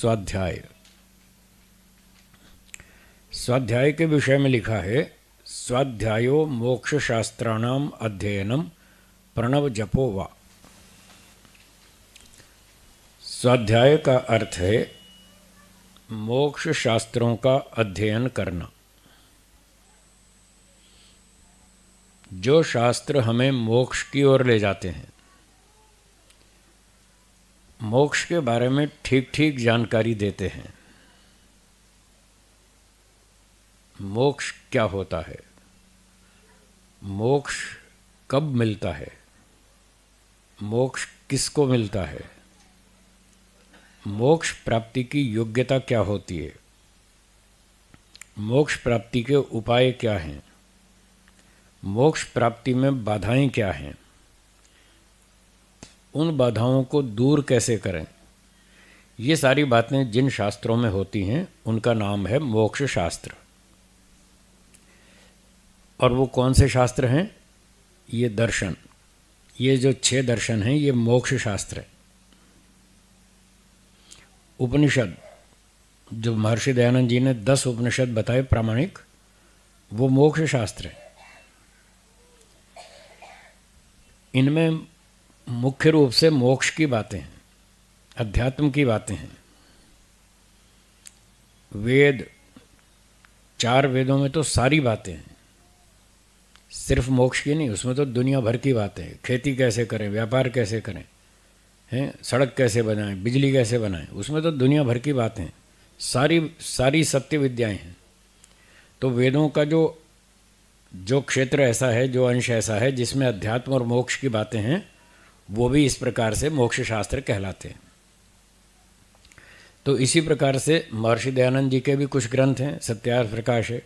स्वाध्याय। स्वाध्याय के विषय में लिखा है, स्वाध्यायो मोक्ष शास्त्राणाम अध्ययनम प्रणव जपो वा। स्वाध्याय का अर्थ है मोक्ष शास्त्रों का अध्ययन करना। जो शास्त्र हमें मोक्ष की ओर ले जाते हैं, मोक्ष के बारे में ठीक ठीक जानकारी देते हैं। मोक्ष क्या होता है, मोक्ष कब मिलता है, मोक्ष किसको मिलता है, मोक्ष प्राप्ति की योग्यता क्या होती है, मोक्ष प्राप्ति के उपाय क्या हैं, मोक्ष प्राप्ति में बाधाएं क्या हैं, उन बाधाओं को दूर कैसे करें। ये सारी बातें जिन शास्त्रों में होती हैं उनका नाम है मोक्ष शास्त्र। और वो कौन से शास्त्र हैं? ये दर्शन, ये जो 6 दर्शन हैं ये मोक्ष शास्त्र है। उपनिषद, जो महर्षि दयानंद जी ने 10 उपनिषद बताए प्रामाणिक, वो मोक्ष शास्त्र है। इनमें मुख्य रूप से मोक्ष की बातें हैं, अध्यात्म की बातें हैं। वेद, 4 वेदों में तो सारी बातें हैं, सिर्फ मोक्ष की नहीं, उसमें तो दुनिया भर की बातें हैं। खेती कैसे करें, व्यापार कैसे करें, हैं, सड़क कैसे बनाएं, बिजली कैसे बनाएं, उसमें तो दुनिया भर की बातें हैं। सारी सत्य विद्याएं हैं। तो वेदों का जो क्षेत्र ऐसा है, जो अंश ऐसा है जिसमें अध्यात्म और मोक्ष की बातें हैं, वो भी इस प्रकार से मोक्ष शास्त्र कहलाते हैं। तो इसी प्रकार से महर्षि दयानंद जी के भी कुछ ग्रंथ हैं। सत्यार्थ प्रकाश है,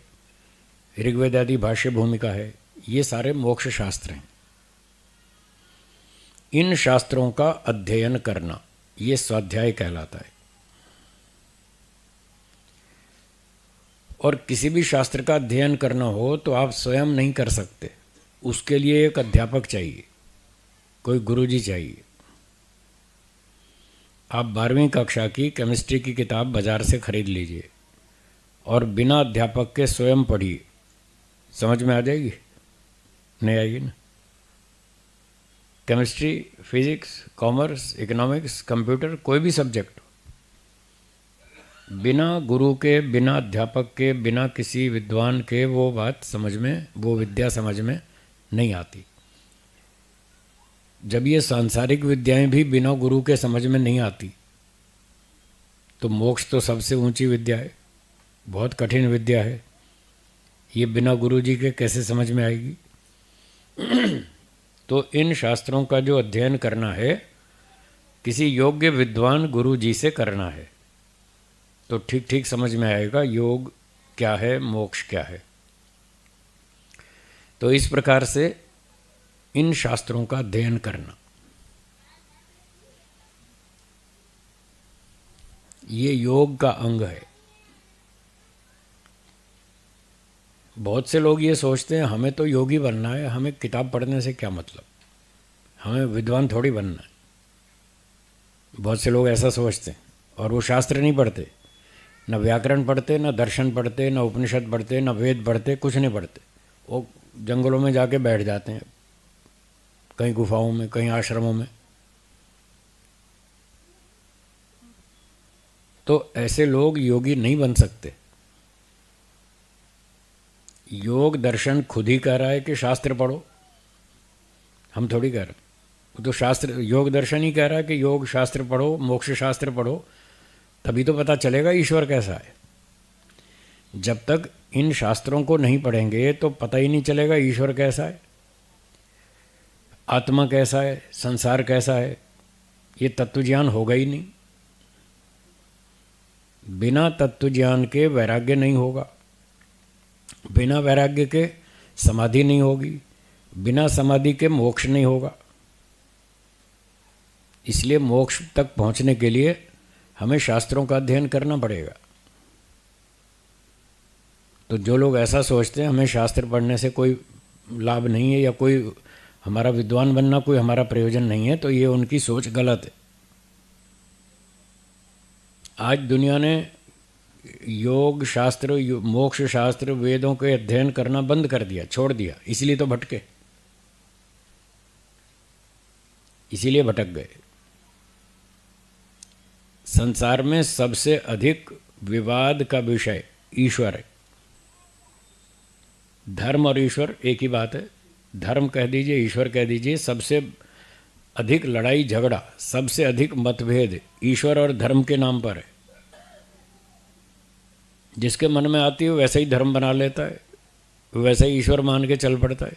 ऋग्वेद आदि भाष्य भूमिका है, ये सारे मोक्ष शास्त्र हैं। इन शास्त्रों का अध्ययन करना ये स्वाध्याय कहलाता है। और किसी भी शास्त्र का अध्ययन करना हो तो आप स्वयं नहीं कर सकते, उसके लिए एक अध्यापक चाहिए, कोई गुरुजी चाहिए। आप 12वीं कक्षा की केमिस्ट्री की किताब बाजार से खरीद लीजिए और बिना अध्यापक के स्वयं पढ़िए, समझ में आ जाएगी? नहीं आएगी ना। Chemistry, physics, commerce, economics, computer, कोई भी सब्जेक्ट, बिना गुरु के, बिना अध्यापक के, बिना किसी विद्वान के वो बात समझ में, वो विद्या समझ में नहीं आती। जब ये सांसारिक विद्याएं भी बिना गुरु के समझ में नहीं आती, तो मोक्ष तो सबसे ऊंची विद्या है, बहुत कठिन विद्या है। ये बिना गुरु जी के कैसे समझ में आएगी? तो इन शास्त्रों का जो अध्ययन करना है, किसी योग्य विद्वान गुरु जी से करना है, तो ठीक ठीक समझ में आएगा योग क्या है, मोक्ष क्या है। तो इस प्रकार से इन शास्त्रों का अध्ययन करना, ये योग का अंग है। बहुत से लोग ये सोचते हैं हमें तो योगी बनना है, हमें किताब पढ़ने से क्या मतलब, हमें विद्वान थोड़ी बनना है। बहुत से लोग ऐसा सोचते हैं और वो शास्त्र नहीं पढ़ते, न व्याकरण पढ़ते, न दर्शन पढ़ते, न उपनिषद पढ़ते, न वेद पढ़ते, कुछ नहीं पढ़ते। वो जंगलों में जाके बैठ जाते हैं, कहीं गुफाओं में, कहीं आश्रमों में। तो ऐसे लोग योगी नहीं बन सकते। योग दर्शन खुद ही कह रहा है कि शास्त्र पढ़ो, हम थोड़ी कह रहे। तो शास्त्र, योग दर्शन ही कह रहा है कि योग शास्त्र पढ़ो, मोक्ष शास्त्र पढ़ो, तभी तो पता चलेगा ईश्वर कैसा है। जब तक इन शास्त्रों को नहीं पढ़ेंगे तो पता ही नहीं चलेगा ईश्वर कैसा है, आत्मा कैसा है, संसार कैसा है। ये तत्व ज्ञान होगा ही नहीं। बिना तत्व ज्ञान के वैराग्य नहीं होगा, बिना वैराग्य के समाधि नहीं होगी, बिना समाधि के मोक्ष नहीं होगा। इसलिए मोक्ष तक पहुंचने के लिए हमें शास्त्रों का अध्ययन करना पड़ेगा। तो जो लोग ऐसा सोचते हैं हमें शास्त्र पढ़ने से कोई लाभ नहीं है, या कोई हमारा विद्वान बनना कोई हमारा प्रयोजन नहीं है, तो ये उनकी सोच गलत है। आज दुनिया ने योग शास्त्र, मोक्ष शास्त्र, वेदों के अध्ययन करना बंद कर दिया, छोड़ दिया, इसलिए तो भटके, इसीलिए भटक गए। संसार में सबसे अधिक विवाद का विषय ईश्वर है। धर्म और ईश्वर एक ही बात है। धर्म कह दीजिए, ईश्वर कह दीजिए, सबसे अधिक लड़ाई झगड़ा, सबसे अधिक मतभेद ईश्वर और धर्म के नाम पर है। जिसके मन में आती है वैसे ही धर्म बना लेता है, वैसे ही ईश्वर मान के चल पड़ता है।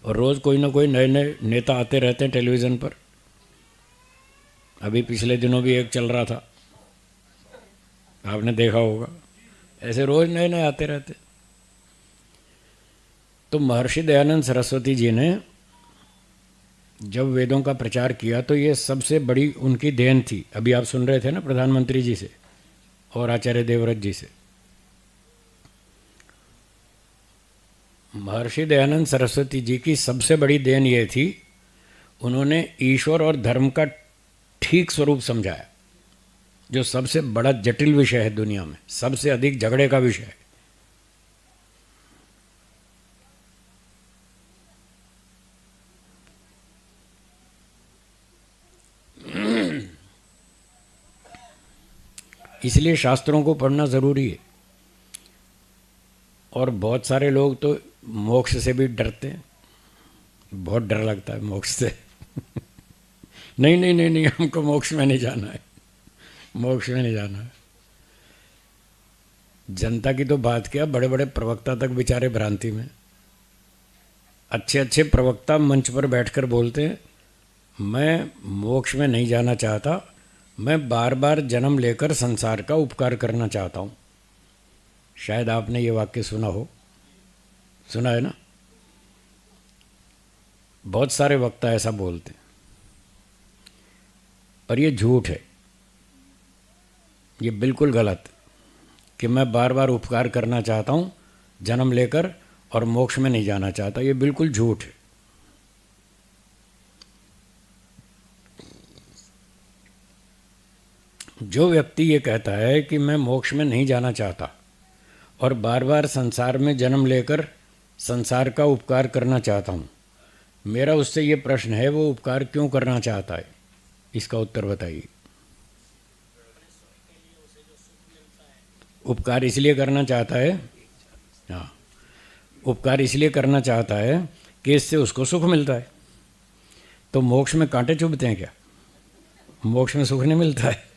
और रोज़ कोई ना कोई नए नए नेता आते रहते हैं टेलीविज़न पर। अभी पिछले दिनों भी एक चल रहा था, आपने देखा होगा। ऐसे रोज़ नए नए आते रहते। तो महर्षि दयानंद सरस्वती जी ने जब वेदों का प्रचार किया तो ये सबसे बड़ी उनकी देन थी। अभी आप सुन रहे थे ना प्रधानमंत्री जी से और आचार्य देवव्रत जी से। महर्षि दयानंद सरस्वती जी की सबसे बड़ी देन ये थी, उन्होंने ईश्वर और धर्म का ठीक स्वरूप समझाया, जो सबसे बड़ा जटिल विषय है दुनिया में, सबसे अधिक झगड़े का विषय है। इसलिए शास्त्रों को पढ़ना ज़रूरी है। और बहुत सारे लोग तो मोक्ष से भी डरते हैं, बहुत डर लगता है मोक्ष से। नहीं नहीं नहीं नहीं, हमको मोक्ष में नहीं जाना है, मोक्ष में नहीं जाना है। जनता की तो बात क्या, बड़े बड़े प्रवक्ता तक बेचारे भ्रांति में। अच्छे अच्छे प्रवक्ता मंच पर बैठकर बोलते हैं, मैं मोक्ष में नहीं जाना चाहता, मैं बार बार जन्म लेकर संसार का उपकार करना चाहता हूँ। शायद आपने ये वाक्य सुना हो, सुना है ना। बहुत सारे वक्ता ऐसा बोलते हैं, पर ये झूठ है, ये बिल्कुल गलत कि मैं बार बार उपकार करना चाहता हूँ जन्म लेकर और मोक्ष में नहीं जाना चाहता। ये बिल्कुल झूठ है। जो व्यक्ति ये कहता है कि मैं मोक्ष में नहीं जाना चाहता और बार बार संसार में जन्म लेकर संसार का उपकार करना चाहता हूँ, मेरा उससे ये प्रश्न है, वो उपकार क्यों करना चाहता है? इसका उत्तर बताइए। उपकार इसलिए करना चाहता है, हाँ, उपकार इसलिए करना चाहता है कि इससे उसको सुख मिलता है। तो मोक्ष में कांटे चुभते हैं क्या? मोक्ष में सुख नहीं मिलता है।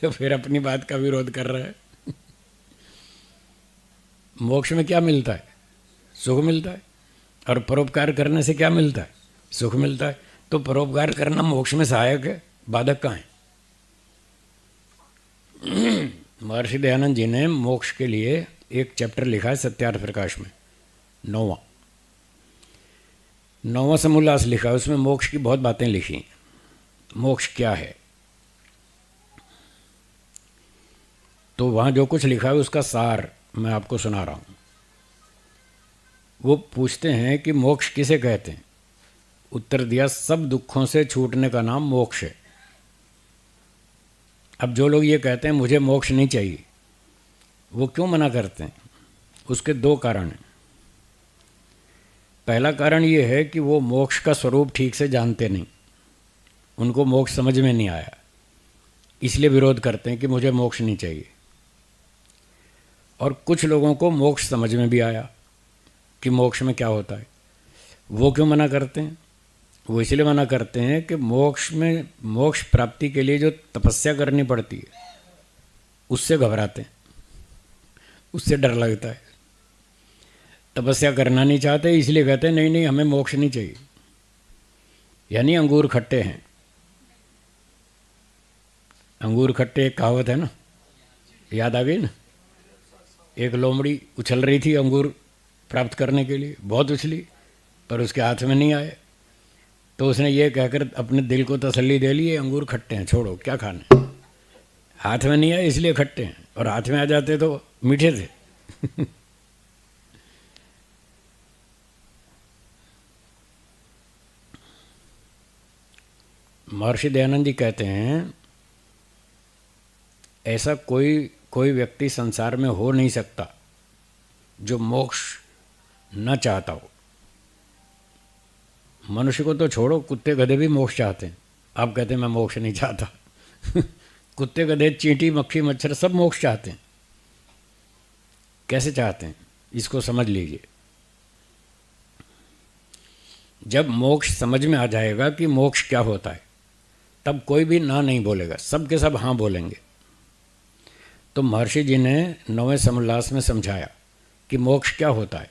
तो फिर अपनी बात का विरोध कर रहा है। मोक्ष में क्या मिलता है? सुख मिलता है। और परोपकार करने से क्या मिलता है? सुख मिलता है। तो परोपकार करना मोक्ष में सहायक है, बाधक कहाँ है? महर्षि दयानंद जी ने मोक्ष के लिए एक चैप्टर लिखा है सत्यार्थ प्रकाश में, 9वां समोल्लास लिखा है। उसमें मोक्ष की बहुत बातें लिखी। मोक्ष क्या है? तो वहाँ जो कुछ लिखा है उसका सार मैं आपको सुना रहा हूँ। वो पूछते हैं कि मोक्ष किसे कहते हैं? उत्तर दिया, सब दुखों से छूटने का नाम मोक्ष है। अब जो लोग ये कहते हैं मुझे मोक्ष नहीं चाहिए, वो क्यों मना करते हैं? उसके दो कारण हैं। पहला कारण ये है कि वो मोक्ष का स्वरूप ठीक से जानते नहीं, उनको मोक्ष समझ में नहीं आया, इसलिए विरोध करते हैं कि मुझे मोक्ष नहीं चाहिए। और कुछ लोगों को मोक्ष समझ में भी आया कि मोक्ष में क्या होता है। वो क्यों मना करते हैं? वो इसलिए मना करते हैं कि मोक्ष प्राप्ति के लिए जो तपस्या करनी पड़ती है उससे घबराते हैं, उससे डर लगता है। तपस्या करना नहीं चाहते, इसलिए कहते हैं नहीं नहीं हमें मोक्ष नहीं चाहिए। यानी अंगूर खट्टे हैं। अंगूर खट्टे एक कहावत है ना, याद आ गई ना। एक लोमड़ी उछल रही थी अंगूर प्राप्त करने के लिए, बहुत उछली, पर उसके हाथ में नहीं आए। तो उसने ये कहकर अपने दिल को तसल्ली दे ली, अंगूर खट्टे हैं, छोड़ो क्या खाने। हाथ में नहीं आए इसलिए खट्टे हैं, और हाथ में आ जाते तो मीठे थे। महर्षि दयानंद जी कहते हैं ऐसा कोई कोई व्यक्ति संसार में हो नहीं सकता जो मोक्ष न चाहता हो। मनुष्य को तो छोड़ो, कुत्ते गधे भी मोक्ष चाहते हैं। आप कहते हैं मैं मोक्ष नहीं चाहता। कुत्ते गधे, चींटी, मक्खी, मच्छर सब मोक्ष चाहते हैं। कैसे चाहते हैं इसको समझ लीजिए। जब मोक्ष समझ में आ जाएगा कि मोक्ष क्या होता है, तब कोई भी ना नहीं बोलेगा, सब के सब हाँ बोलेंगे। तो महर्षि जी ने 9वें समोल्लास में समझाया कि मोक्ष क्या होता है।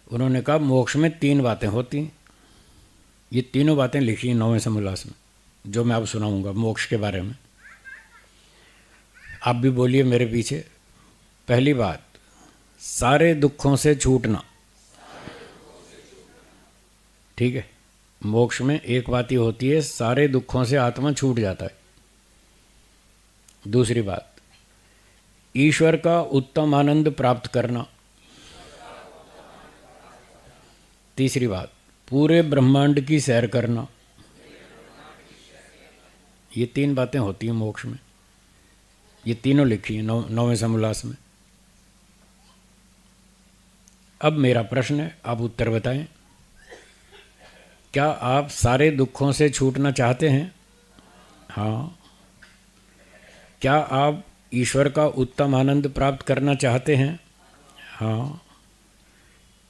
उन्होंने कहा मोक्ष में 3 बातें होती हैं। ये तीनों बातें लिखी हैं 9वें समोल्लास में, जो मैं अब सुनाऊंगा मोक्ष के बारे में। आप भी बोलिए मेरे पीछे। पहली बात, सारे दुखों से छूटना। ठीक है, मोक्ष में एक बात ही होती है, सारे दुखों से आत्मा छूट जाता है। दूसरी बात, ईश्वर का उत्तम आनंद प्राप्त करना। तीसरी बात, पूरे ब्रह्मांड की सैर करना। ये 3 बातें होती हैं मोक्ष में। ये तीनों लिखी हैं 9वें समोल्लास में। अब मेरा प्रश्न है, आप उत्तर बताएं। क्या आप सारे दुखों से छूटना चाहते हैं? हाँ। क्या आप ईश्वर का उत्तम आनंद प्राप्त करना चाहते हैं? हाँ।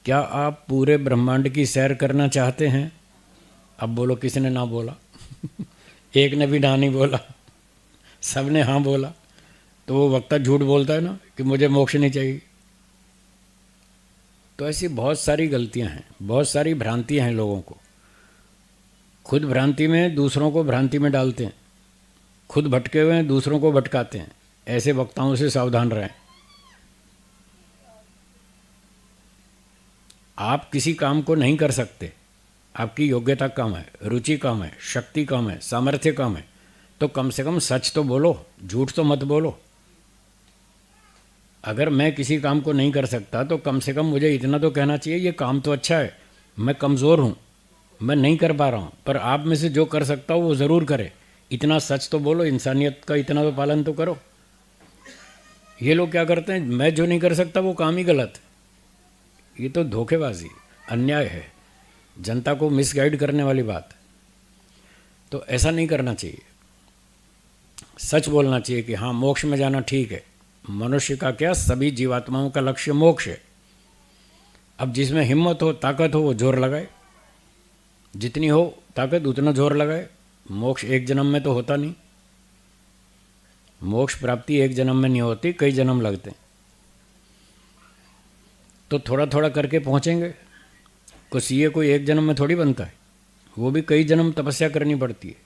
क्या आप पूरे ब्रह्मांड की सैर करना चाहते हैं? अब बोलो किसने ना बोला? एक ने भी ना नहीं बोला, सब ने हाँ बोला। तो वो वक्ता झूठ बोलता है ना कि मुझे मोक्ष नहीं चाहिए। तो ऐसी बहुत सारी गलतियां हैं, बहुत सारी भ्रांतियां हैं लोगों को। खुद भ्रांति में दूसरों को भ्रांति में डालते हैं, खुद भटके हुए हैं दूसरों को भटकाते हैं। ऐसे वक्ताओं से सावधान रहें। आप किसी काम को नहीं कर सकते, आपकी योग्यता कम है, रुचि कम है, शक्ति कम है, सामर्थ्य कम है, तो कम से कम सच तो बोलो, झूठ तो मत बोलो। अगर मैं किसी काम को नहीं कर सकता तो कम से कम मुझे इतना तो कहना चाहिए, ये काम तो अच्छा है, मैं कमज़ोर हूँ, मैं नहीं कर पा रहा हूँ, पर आप में से जो कर सकता हो वो ज़रूर करे। इतना सच तो बोलो, इंसानियत का इतना तो पालन तो करो। ये लोग क्या करते हैं, मैं जो नहीं कर सकता वो काम ही गलत है। ये तो धोखेबाजी, अन्याय है, जनता को मिसगाइड करने वाली बात है। तो ऐसा नहीं करना चाहिए, सच बोलना चाहिए कि हाँ मोक्ष में जाना ठीक है। मनुष्य का क्या, सभी जीवात्माओं का लक्ष्य मोक्ष है। अब जिसमें हिम्मत हो, ताकत हो, वो जोर लगाए, जितनी हो ताकत उतना जोर लगाए। मोक्ष एक जन्म में तो होता नहीं, मोक्ष प्राप्ति एक जन्म में नहीं होती, कई जन्म लगते हैं। तो थोड़ा थोड़ा करके पहुँचेंगे। कोई सीए कोई एक जन्म में थोड़ी बनता है, वो भी कई जन्म तपस्या करनी पड़ती है,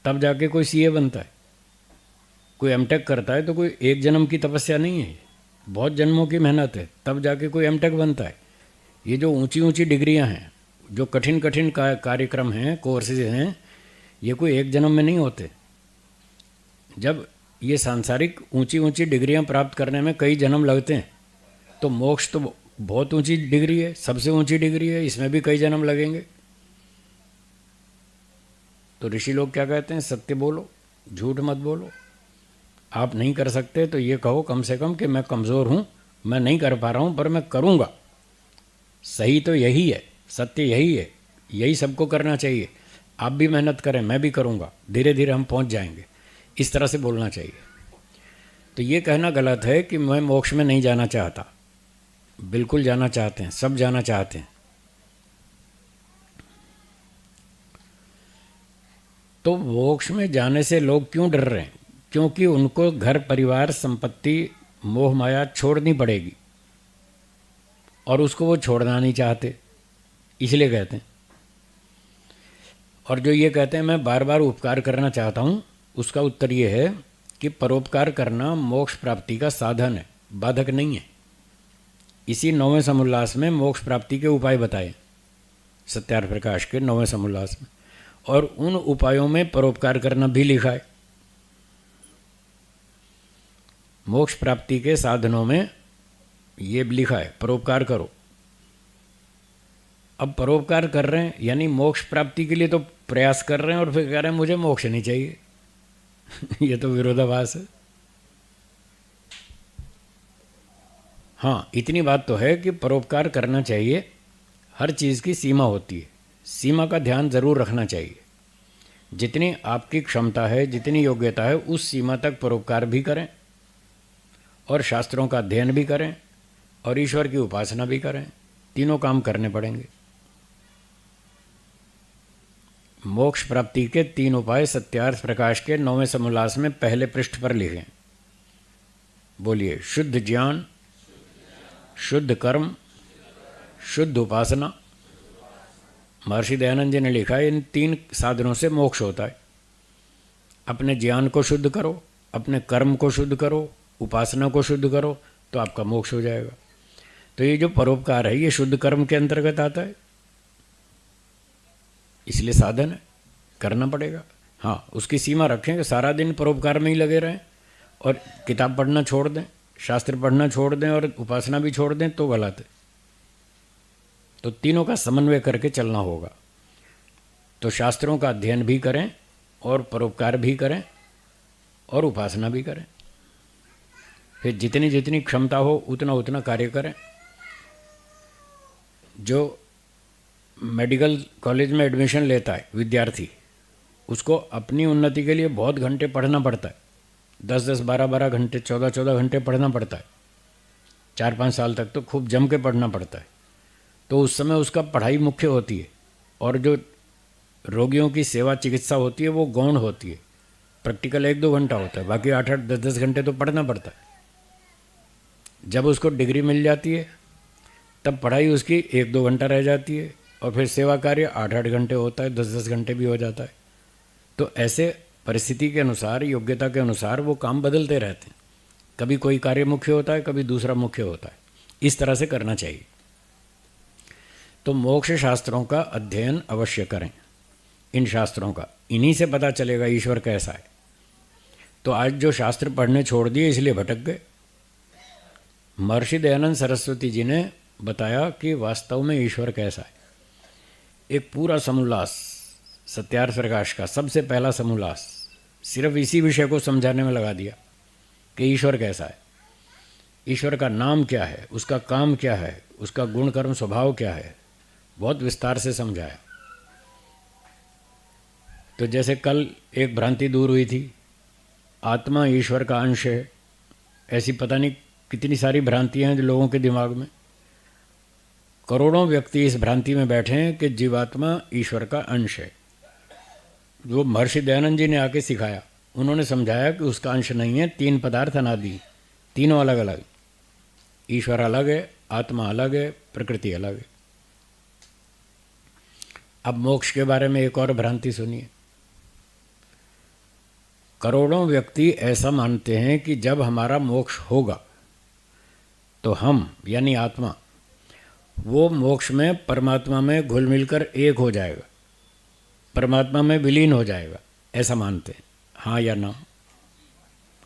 तब जाके कोई सीए बनता है। कोई एमटेक करता है तो कोई एक जन्म की तपस्या नहीं है, बहुत जन्मों की मेहनत है, तब जाके कोई एमटेक बनता है। ये जो ऊंची ऊंची डिग्रियां हैं, जो कठिन कठिन कार्यक्रम हैं, कोर्सेज हैं, ये कोई एक जन्म में नहीं होते। जब ये सांसारिक ऊंची ऊंची डिग्रियां प्राप्त करने में कई जन्म लगते हैं, तो मोक्ष तो बहुत ऊंची डिग्री है, सबसे ऊंची डिग्री है, इसमें भी कई जन्म लगेंगे। तो ऋषि लोग क्या कहते हैं, सत्य बोलो, झूठ मत बोलो। आप नहीं कर सकते तो ये कहो कम से कम कि मैं कमज़ोर हूँ, मैं नहीं कर पा रहा हूँ, पर मैं करूँगा। सही तो यही है, सत्य यही है, यही सबको करना चाहिए। आप भी मेहनत करें, मैं भी करूँगा, धीरे धीरे हम पहुँच जाएंगे, इस तरह से बोलना चाहिए। तो ये कहना गलत है कि मैं मोक्ष में नहीं जाना चाहता। बिल्कुल जाना चाहते हैं, सब जाना चाहते हैं। तो मोक्ष में जाने से लोग क्यों डर रहे हैं? क्योंकि उनको घर परिवार संपत्ति मोह माया छोड़नी पड़ेगी, और उसको वो छोड़ना नहीं चाहते, इसलिए कहते हैं। और जो ये कहते हैं मैं बार बार उपकार करना चाहता हूँ, उसका उत्तर ये है कि परोपकार करना मोक्ष प्राप्ति का साधन है, बाधक नहीं है। इसी 9वें समोल्लास में मोक्ष प्राप्ति के उपाय बताए, सत्यार्थ प्रकाश के 9वें समोल्लास में, और उन उपायों में परोपकार करना भी लिखा है। मोक्ष प्राप्ति के साधनों में ये लिखा है परोपकार करो। अब परोपकार कर रहे हैं यानी मोक्ष प्राप्ति के लिए तो प्रयास कर रहे हैं, और फिर कह रहे हैं मुझे मोक्ष नहीं चाहिए। ये तो विरोधाभास है। हाँ, इतनी बात तो है कि परोपकार करना चाहिए। हर चीज़ की सीमा होती है, सीमा का ध्यान ज़रूर रखना चाहिए। जितनी आपकी क्षमता है, जितनी योग्यता है, उस सीमा तक परोपकार भी करें और शास्त्रों का अध्ययन भी करें और ईश्वर की उपासना भी करें। तीनों काम करने पड़ेंगे। मोक्ष प्राप्ति के 3 उपाय सत्यार्थ प्रकाश के 9वें समोल्लास में पहले पृष्ठ पर लिखे। बोलिए, शुद्ध ज्ञान, शुद्ध कर्म, शुद्ध उपासना। महर्षि दयानंद जी ने लिखा है, इन 3 साधनों से मोक्ष होता है। अपने ज्ञान को शुद्ध करो, अपने कर्म को शुद्ध करो, उपासना को शुद्ध करो, तो आपका मोक्ष हो जाएगा। तो ये जो परोपकार है, ये शुद्ध कर्म के अंतर्गत आता है, इसलिए साधन है, करना पड़ेगा। हाँ, उसकी सीमा रखें कि सारा दिन परोपकार में ही लगे रहें और किताब पढ़ना छोड़ दें, शास्त्र पढ़ना छोड़ दें और उपासना भी छोड़ दें, तो गलत है। तो तीनों का समन्वय करके चलना होगा। तो शास्त्रों का अध्ययन भी करें और परोपकार भी करें और उपासना भी करें। फिर जितनी जितनी क्षमता हो उतना उतना कार्य करें। जो मेडिकल कॉलेज में एडमिशन लेता है विद्यार्थी, उसको अपनी उन्नति के लिए बहुत घंटे पढ़ना पड़ता है। 10-10, 12-12 घंटे, 14-14 घंटे पढ़ना पड़ता है। 4-5 साल तक तो खूब जम के पढ़ना पड़ता है। तो उस समय उसका पढ़ाई मुख्य होती है और जो रोगियों की सेवा चिकित्सा होती है वो गौण होती है। प्रैक्टिकल 1-2 घंटा होता है, बाकी 8-8, 10-10 घंटे तो पढ़ना पड़ता है। जब उसको डिग्री मिल जाती है तब पढ़ाई उसकी 1-2 घंटा रह जाती है और फिर सेवा कार्य 8-8 घंटे होता है, 10-10 घंटे भी हो जाता है। तो ऐसे परिस्थिति के अनुसार, योग्यता के अनुसार वो काम बदलते रहते हैं। कभी कोई कार्य मुख्य होता है, कभी दूसरा मुख्य होता है। इस तरह से करना चाहिए। तो मोक्ष शास्त्रों का अध्ययन अवश्य करें। इन शास्त्रों का, इन्हीं से पता चलेगा ईश्वर कैसा है। तो आज जो शास्त्र पढ़ने छोड़ दिए इसलिए भटक गए। महर्षि दयानंद सरस्वती जी ने बताया कि वास्तव में ईश्वर कैसा है। एक पूरा समोल्लास सत्यार्थ प्रकाश का, सबसे पहला समोल्लास सिर्फ इसी विषय को समझाने में लगा दिया कि ईश्वर कैसा है, ईश्वर का नाम क्या है, उसका काम क्या है, उसका गुण कर्म स्वभाव क्या है। बहुत विस्तार से समझाया। तो जैसे कल एक भ्रांति दूर हुई थी, आत्मा ईश्वर का अंश है। ऐसी पता नहीं कितनी सारी भ्रांतियां हैं जो लोगों के दिमाग में। करोड़ों व्यक्ति इस भ्रांति में बैठे हैं कि जीवात्मा ईश्वर का अंश है। वो महर्षि दयानंद जी ने आके सिखाया, उन्होंने समझाया कि उसका अंश नहीं है। 3 पदार्थ अनादि, तीनों अलग अलग। ईश्वर अलग है, आत्मा अलग है, प्रकृति अलग है। अब मोक्ष के बारे में एक और भ्रांति सुनिए। करोड़ों व्यक्ति ऐसा मानते हैं कि जब हमारा मोक्ष होगा तो हम यानी आत्मा वो मोक्ष में परमात्मा में घुल मिलकर एक हो जाएगा, परमात्मा में विलीन हो जाएगा, ऐसा मानते हैं। हाँ या ना?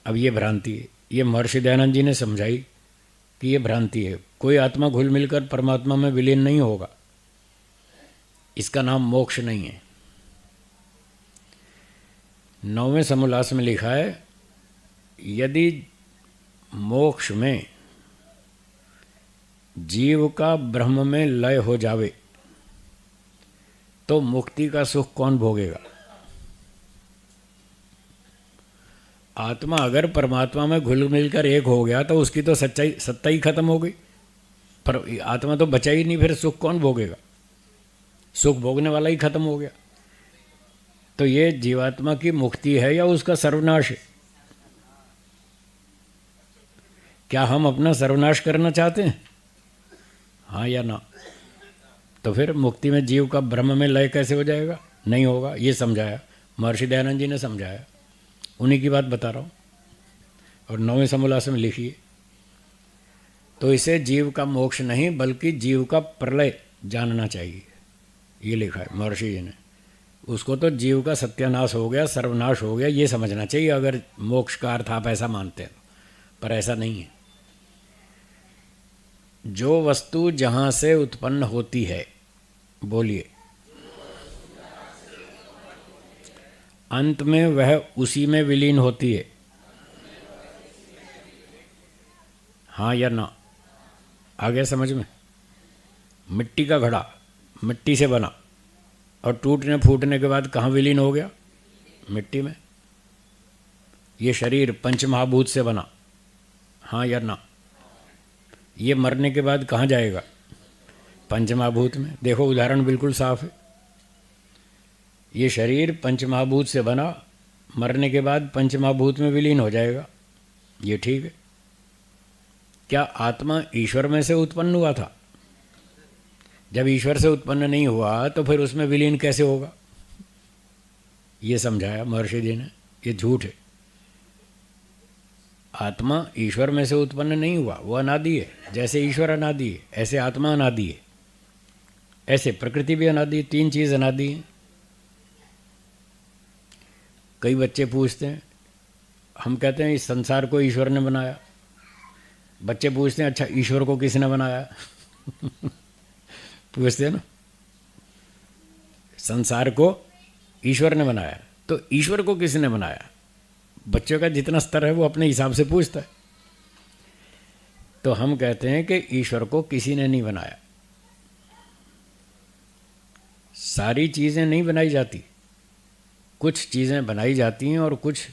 अब ये भ्रांति है। ये महर्षि दयानंद जी ने समझाई कि ये भ्रांति है। कोई आत्मा घुल मिलकर परमात्मा में विलीन नहीं होगा। इसका नाम मोक्ष नहीं है। 9वें समोल्लास में लिखा है, यदि मोक्ष में जीव का ब्रह्म में लय हो जावे तो मुक्ति का सुख कौन भोगेगा? आत्मा अगर परमात्मा में घुल मिलकर एक हो गया तो उसकी तो सत्ता ही खत्म हो गई। पर आत्मा तो बचा ही नहीं, फिर सुख कौन भोगेगा? सुख भोगने वाला ही खत्म हो गया। तो ये जीवात्मा की मुक्ति है या उसका सर्वनाश है? क्या हम अपना सर्वनाश करना चाहते हैं? हाँ या ना? तो फिर मुक्ति में जीव का ब्रह्म में लय कैसे हो जाएगा? नहीं होगा। ये समझाया महर्षि दयानंद जी ने समझाया, उन्हीं की बात बता रहा हूँ। और 9वें समोल्लास में लिखिए, तो इसे जीव का मोक्ष नहीं बल्कि जीव का प्रलय जानना चाहिए। ये लिखा है महर्षि जी ने। उसको तो जीव का सत्यानाश हो गया, सर्वनाश हो गया, ये समझना चाहिए अगर मोक्ष का अर्थ आप ऐसा मानते हैं। पर ऐसा नहीं है। जो वस्तु जहाँ से उत्पन्न होती है, बोलिए, अंत में वह उसी में विलीन होती है। हाँ या ना? आ गया समझ में? मिट्टी का घड़ा मिट्टी से बना और टूटने फूटने के बाद कहाँ विलीन हो गया? मिट्टी में। ये शरीर पंचमहाभूत से बना, हाँ या ना? ये मरने के बाद कहाँ जाएगा? पंचमहाभूत में। देखो उदाहरण बिल्कुल साफ है। ये शरीर पंचमहाभूत से बना, मरने के बाद पंचमहाभूत में विलीन हो जाएगा। ये ठीक है। क्या आत्मा ईश्वर में से उत्पन्न हुआ था? जब ईश्वर से उत्पन्न नहीं हुआ तो फिर उसमें विलीन कैसे होगा? ये समझाया महर्षि जी ने। ये झूठ है। आत्मा ईश्वर में से उत्पन्न नहीं हुआ, वो अनादि है। जैसे ईश्वर अनादि है ऐसे आत्मा अनादि है, ऐसे प्रकृति भी अनादि है। तीन चीज़ अनादि है। कई बच्चे पूछते हैं, हम कहते हैं इस संसार को ईश्वर ने बनाया। बच्चे पूछते हैं अच्छा ईश्वर को किसने बनाया? पूछते हैं ना। संसार को ईश्वर ने बनाया, तो ईश्वर को किसने बनाया? बच्चों का जितना स्तर है वो अपने हिसाब से पूछता है। तो हम कहते हैं कि ईश्वर को किसी ने नहीं बनाया। सारी चीज़ें नहीं बनाई जाती, कुछ चीज़ें बनाई जाती हैं और कुछ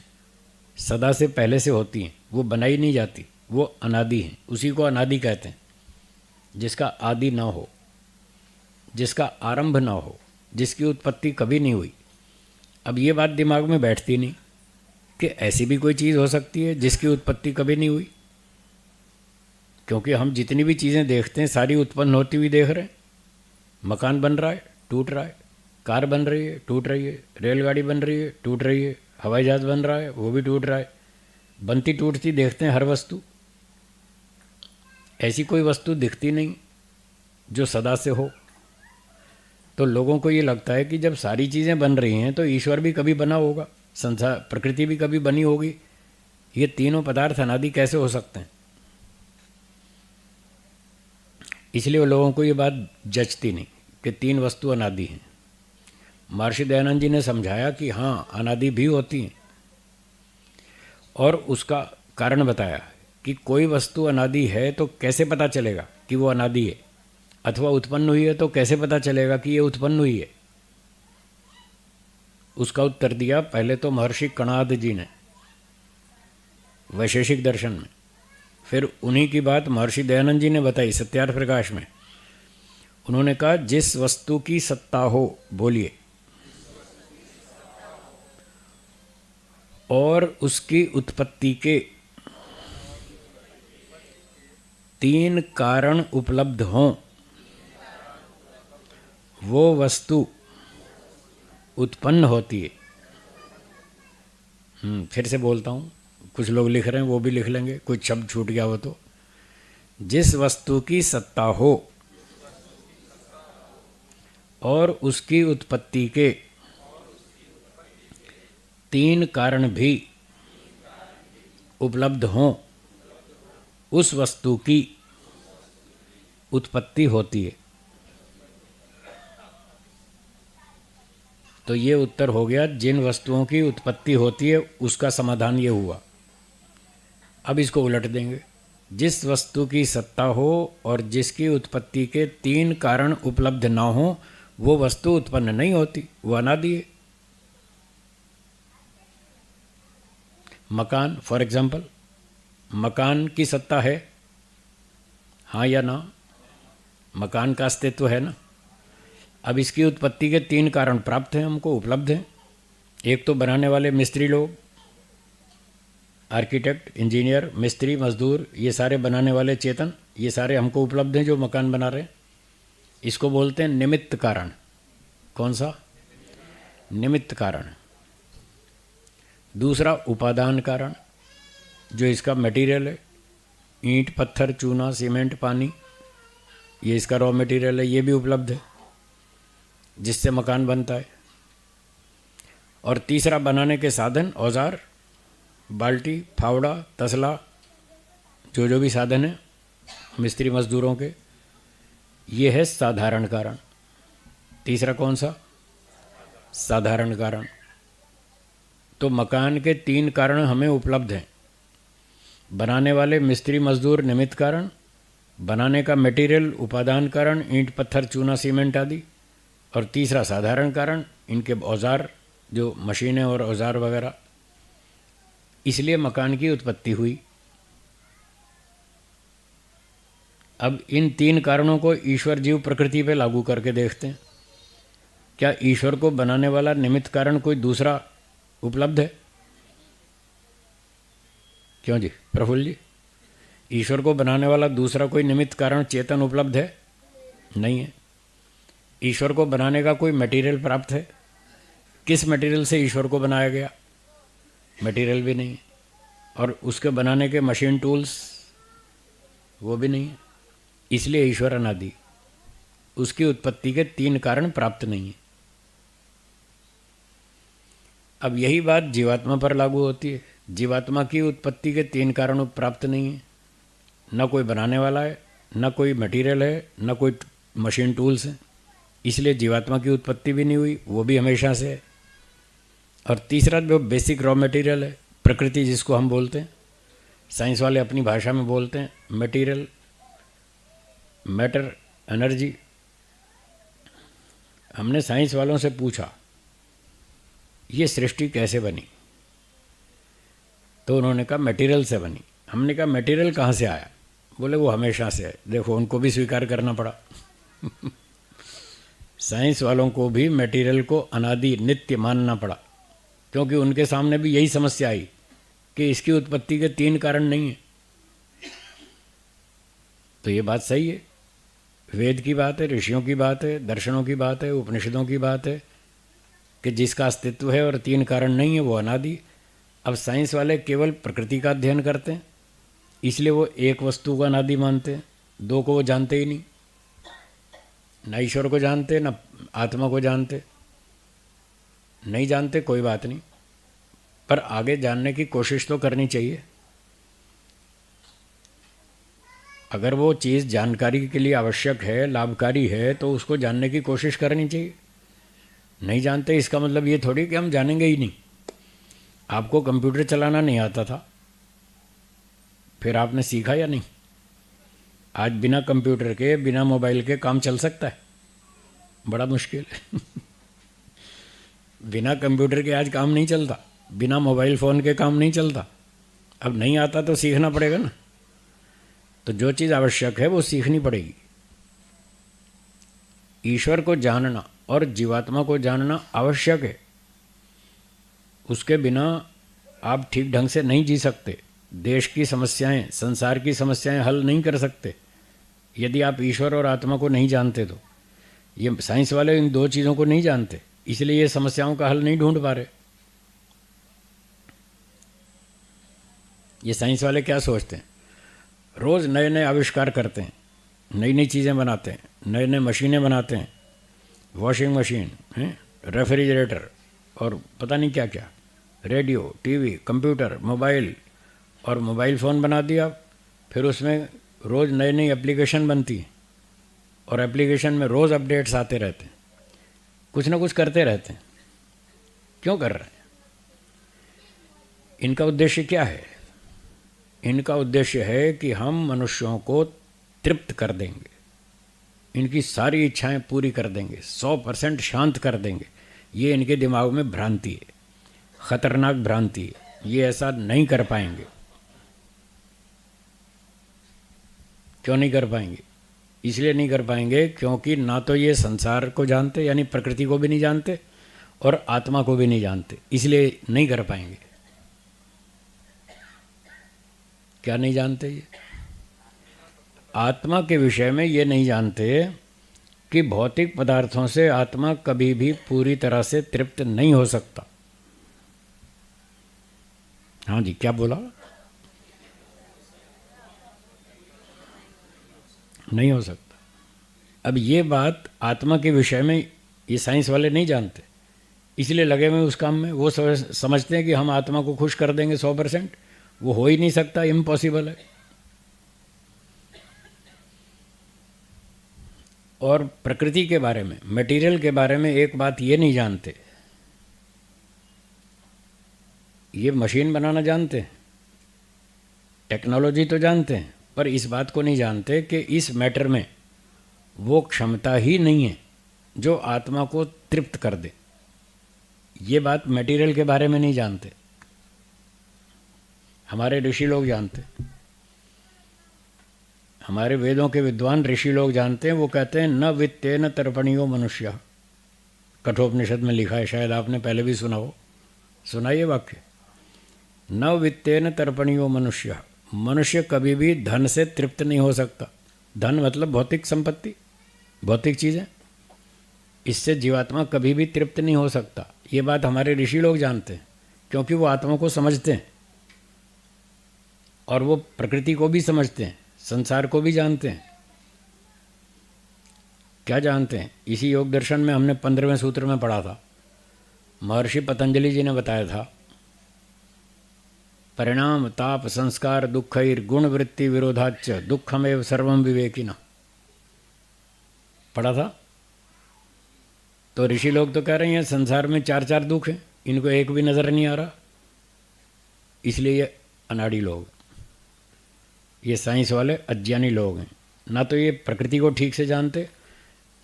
सदा से पहले से होती हैं, वो बनाई नहीं जाती, वो अनादि हैं। उसी को अनादि कहते हैं, जिसका आदि ना हो, जिसका आरंभ ना हो, जिसकी उत्पत्ति कभी नहीं हुई। अब ये बात दिमाग में बैठती नहीं कि ऐसी भी कोई चीज़ हो सकती है जिसकी उत्पत्ति कभी नहीं हुई, क्योंकि हम जितनी भी चीज़ें देखते हैं सारी उत्पन्न होती हुई देख रहे हैं। मकान बन रहा है, टूट रहा है। कार बन रही है, टूट रही है। रेलगाड़ी बन रही है, टूट रही है। हवाई जहाज़ बन रहा है, वो भी टूट रहा है। बनती टूटती देखते हैं हर वस्तु। ऐसी कोई वस्तु दिखती नहीं जो सदा से हो। तो लोगों को ये लगता है कि जब सारी चीज़ें बन रही हैं तो ईश्वर भी कभी बना होगा, संसार प्रकृति भी कभी बनी होगी। ये तीनों पदार्थ अनादि कैसे हो सकते हैं? इसलिए वो लोगों को ये बात जचती नहीं कि तीन वस्तु अनादि हैं। महर्षि दयानंद जी ने समझाया कि हाँ अनादि भी होती हैं, और उसका कारण बताया कि कोई वस्तु अनादि है तो कैसे पता चलेगा कि वो अनादि है, अथवा उत्पन्न हुई है तो कैसे पता चलेगा कि ये उत्पन्न हुई है। उसका उत्तर दिया पहले तो महर्षि कणाद जी ने वैशेषिक दर्शन में, फिर उन्हीं की बात महर्षि दयानंद जी ने बताई सत्यार्थ प्रकाश में। उन्होंने कहा जिस वस्तु की सत्ता हो, बोलिए, और उसकी उत्पत्ति के तीन कारण उपलब्ध हों, वो वस्तु उत्पन्न होती है। फिर से बोलता हूँ, कुछ लोग लिख रहे हैं वो भी लिख लेंगे, कुछ शब्द छूट गया हो तो। जिस वस्तु की सत्ता हो और उसकी उत्पत्ति के तीन कारण भी उपलब्ध हों, उस वस्तु की उत्पत्ति होती है। तो ये उत्तर हो गया, जिन वस्तुओं की उत्पत्ति होती है उसका समाधान ये हुआ। अब इसको उलट देंगे, जिस वस्तु की सत्ता हो और जिसकी उत्पत्ति के तीन कारण उपलब्ध ना हो, वो वस्तु उत्पन्न नहीं होती, वो अनादि है। मकान फॉर एग्जाम्पल, मकान की सत्ता है, हाँ या ना? मकान का अस्तित्व है ना। अब इसकी उत्पत्ति के तीन कारण प्राप्त हैं, हमको उपलब्ध हैं। एक तो बनाने वाले मिस्त्री लोग, आर्किटेक्ट, इंजीनियर, मिस्त्री, मजदूर, ये सारे बनाने वाले चेतन, ये सारे हमको उपलब्ध हैं जो मकान बना रहे हैं। इसको बोलते हैं निमित्त कारण। कौन सा? निमित्त कारण। दूसरा उपादान कारण, जो इसका मटेरियल है, ईंट, पत्थर, चूना, सीमेंट, पानी, ये इसका रॉ मटेरियल है, ये भी उपलब्ध है जिससे मकान बनता है। और तीसरा बनाने के साधन, औजार, बाल्टी, फावड़ा, तसला, जो भी साधन है मिस्त्री मजदूरों के, ये है साधारण कारण। तीसरा कौन सा? साधारण कारण। तो मकान के तीन कारण हमें उपलब्ध हैं। बनाने वाले मिस्त्री मजदूर निमित्त कारण, बनाने का मटेरियल, उपादान कारण, ईंट पत्थर चूना सीमेंट आदि, और तीसरा साधारण कारण, इनके औजार, जो मशीनें और औजार वगैरह। इसलिए मकान की उत्पत्ति हुई। अब इन 3 कारणों को ईश्वर जीव प्रकृति पे लागू करके देखते हैं। क्या ईश्वर को बनाने वाला निमित्त कारण कोई दूसरा उपलब्ध है? क्यों जी प्रफुल्ल जी, ईश्वर को बनाने वाला दूसरा कोई निमित्त कारण चेतन उपलब्ध है? नहीं है। ईश्वर को बनाने का कोई मटेरियल प्राप्त है? किस मटेरियल से ईश्वर को बनाया गया? मटेरियल भी नहीं है। और उसके बनाने के मशीन टूल्स, वो भी नहीं है। इसलिए ईश्वर अनादि, उसकी उत्पत्ति के 3 कारण प्राप्त नहीं है। अब यही बात जीवात्मा पर लागू होती है। जीवात्मा की उत्पत्ति के 3 कारण प्राप्त नहीं है। न कोई बनाने वाला है, न कोई मटेरियल है, न कोई मशीन टूल्स हैं। इसलिए जीवात्मा की उत्पत्ति भी नहीं हुई, वो भी हमेशा से है। और तीसरा जो बेसिक रॉ मटेरियल है, प्रकृति जिसको हम बोलते हैं, साइंस वाले अपनी भाषा में बोलते हैं मटेरियल, मैटर, एनर्जी। हमने साइंस वालों से पूछा ये सृष्टि कैसे बनी, तो उन्होंने कहा मटेरियल से बनी। हमने कहा मटेरियल कहाँ से आया? बोले वो हमेशा से है। देखो उनको भी स्वीकार करना पड़ा। साइंस वालों को भी मटेरियल को अनादि नित्य मानना पड़ा, क्योंकि उनके सामने भी यही समस्या आई कि इसकी उत्पत्ति के 3 कारण नहीं है। तो ये बात सही है, वेद की बात है, ऋषियों की बात है, दर्शनों की बात है, उपनिषदों की बात है कि जिसका अस्तित्व है और 3 कारण नहीं है वो अनादि। अब साइंस वाले केवल प्रकृति का अध्ययन करते हैं, इसलिए वो एक वस्तु को अनादि मानते हैं, 2 को वो जानते ही नहीं। न ईश्वर को जानते, न आत्मा को जानते। नहीं जानते कोई बात नहीं, पर आगे जानने की कोशिश तो करनी चाहिए। अगर वो चीज़ जानकारी के लिए आवश्यक है, लाभकारी है, तो उसको जानने की कोशिश करनी चाहिए। नहीं जानते इसका मतलब ये थोड़ी कि हम जानेंगे ही नहीं। आपको कंप्यूटर चलाना नहीं आता था, फिर आपने सीखा या नहीं? आज बिना कंप्यूटर के, बिना मोबाइल के काम चल सकता है? बड़ा मुश्किल है। बिना कंप्यूटर के आज काम नहीं चलता, बिना मोबाइल फ़ोन के काम नहीं चलता। अब नहीं आता तो सीखना पड़ेगा ना। तो जो चीज़ आवश्यक है वो सीखनी पड़ेगी। ईश्वर को जानना और जीवात्मा को जानना आवश्यक है, उसके बिना आप ठीक ढंग से नहीं जी सकते। देश की समस्याएं, संसार की समस्याएं हल नहीं कर सकते यदि आप ईश्वर और आत्मा को नहीं जानते। तो ये साइंस वाले इन 2 चीज़ों को नहीं जानते, इसलिए ये समस्याओं का हल नहीं ढूंढ पा रहे। ये साइंस वाले क्या सोचते हैं, रोज़ नए नए आविष्कार करते हैं, नई नई चीज़ें बनाते हैं, नए नए मशीनें बनाते हैं, वॉशिंग मशीन हैं, रेफ्रिजरेटर और पता नहीं क्या क्या, रेडियो, टीवी, कंप्यूटर, मोबाइल, और मोबाइल फ़ोन बना दिया। फिर उसमें रोज़ नई नई एप्लीकेशन बनती है, और एप्लीकेशन में रोज़ अपडेट्स आते रहते हैं, कुछ ना कुछ करते रहते हैं। क्यों कर रहे हैं? इनका उद्देश्य क्या है? इनका उद्देश्य है कि हम मनुष्यों को तृप्त कर देंगे, इनकी सारी इच्छाएं पूरी कर देंगे, 100% शांत कर देंगे। ये इनके दिमाग में भ्रांति है, खतरनाक भ्रांति है। ये ऐसा नहीं कर पाएंगे। क्यों नहीं कर पाएंगे? इसलिए नहीं कर पाएंगे क्योंकि ना तो ये संसार को जानते, यानी प्रकृति को भी नहीं जानते, और आत्मा को भी नहीं जानते, इसलिए नहीं कर पाएंगे। क्या नहीं जानते? ये आत्मा के विषय में ये नहीं जानते कि भौतिक पदार्थों से आत्मा कभी भी पूरी तरह से तृप्त नहीं हो सकता। हाँ जी, क्या बोला? नहीं हो सकता। अब ये बात आत्मा के विषय में ये साइंस वाले नहीं जानते, इसलिए लगे हुए उस काम में। वो समझते हैं कि हम आत्मा को खुश कर देंगे 100%। वो हो ही नहीं सकता, इम्पॉसिबल है। और प्रकृति के बारे में, मटेरियल के बारे में एक बात ये नहीं जानते, ये मशीन बनाना जानते हैं, टेक्नोलॉजी तो जानते हैं, पर इस बात को नहीं जानते कि इस मैटर में वो क्षमता ही नहीं है जो आत्मा को तृप्त कर दे। ये बात मटेरियल के बारे में नहीं जानते, हमारे ऋषि लोग जानते, हमारे वेदों के विद्वान ऋषि लोग जानते हैं। वो कहते हैं न वित्तेन तर्पणीयो मनुष्य, कठोपनिषद में लिखा है, शायद आपने पहले भी सुना हो। सुना ये वाक्य, न वित्तेन तर्पणीयो मनुष्य, मनुष्य कभी भी धन से तृप्त नहीं हो सकता। धन मतलब भौतिक संपत्ति, भौतिक चीज़ें, इससे जीवात्मा कभी भी तृप्त नहीं हो सकता। ये बात हमारे ऋषि लोग जानते हैं, क्योंकि वो आत्मा को समझते हैं और वो प्रकृति को भी समझते हैं, संसार को भी जानते हैं। क्या जानते हैं? इसी योग दर्शन में हमने 15वें सूत्र में पढ़ा था, महर्षि पतंजलि जी ने बताया था, परिणाम ताप संस्कार दुखैर गुण वृत्ति विरोधाच्च दुखमेव सर्वम विवेकिना, पढ़ा था। तो ऋषि लोग तो कह रहे हैं संसार में 4 दुख हैं, इनको एक भी नज़र नहीं आ रहा, इसलिए ये अनाड़ी लोग, ये साइंस वाले अज्ञानी लोग हैं। ना तो ये प्रकृति को ठीक से जानते,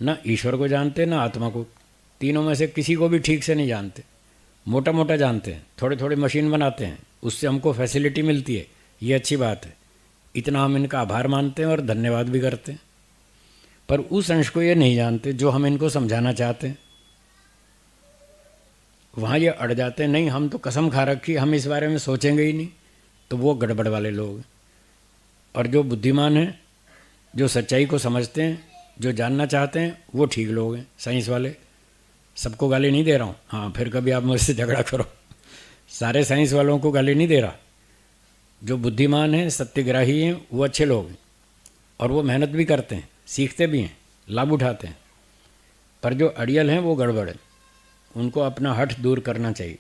ना ईश्वर को जानते, ना आत्मा को, तीनों में से किसी को भी ठीक से नहीं जानते। मोटा मोटा जानते हैं, थोड़े थोड़े मशीन बनाते हैं, उससे हमको फैसिलिटी मिलती है, ये अच्छी बात है, इतना हम इनका आभार मानते हैं और धन्यवाद भी करते हैं। पर उस अंश को ये नहीं जानते जो हम इनको समझाना चाहते हैं। वहाँ ये अड़ जाते हैं, नहीं हम तो कसम खा रखी, हम इस बारे में सोचेंगे ही नहीं। तो वो गड़बड़ वाले लोग हैं। और जो बुद्धिमान हैं, जो सच्चाई को समझते हैं, जो जानना चाहते हैं, वो ठीक लोग हैं, साइंस वाले। सबको गाली नहीं दे रहा हूँ, हाँ फिर कभी आप मुझसे झगड़ा करो, सारे साइंस वालों को गाली नहीं दे रहा। जो बुद्धिमान हैं, सत्यग्राही हैं, वो अच्छे लोग हैं और वो मेहनत भी करते हैं, सीखते भी हैं, लाभ उठाते हैं। पर जो अड़ियल हैं वो गड़बड़ है, उनको अपना हठ दूर करना चाहिए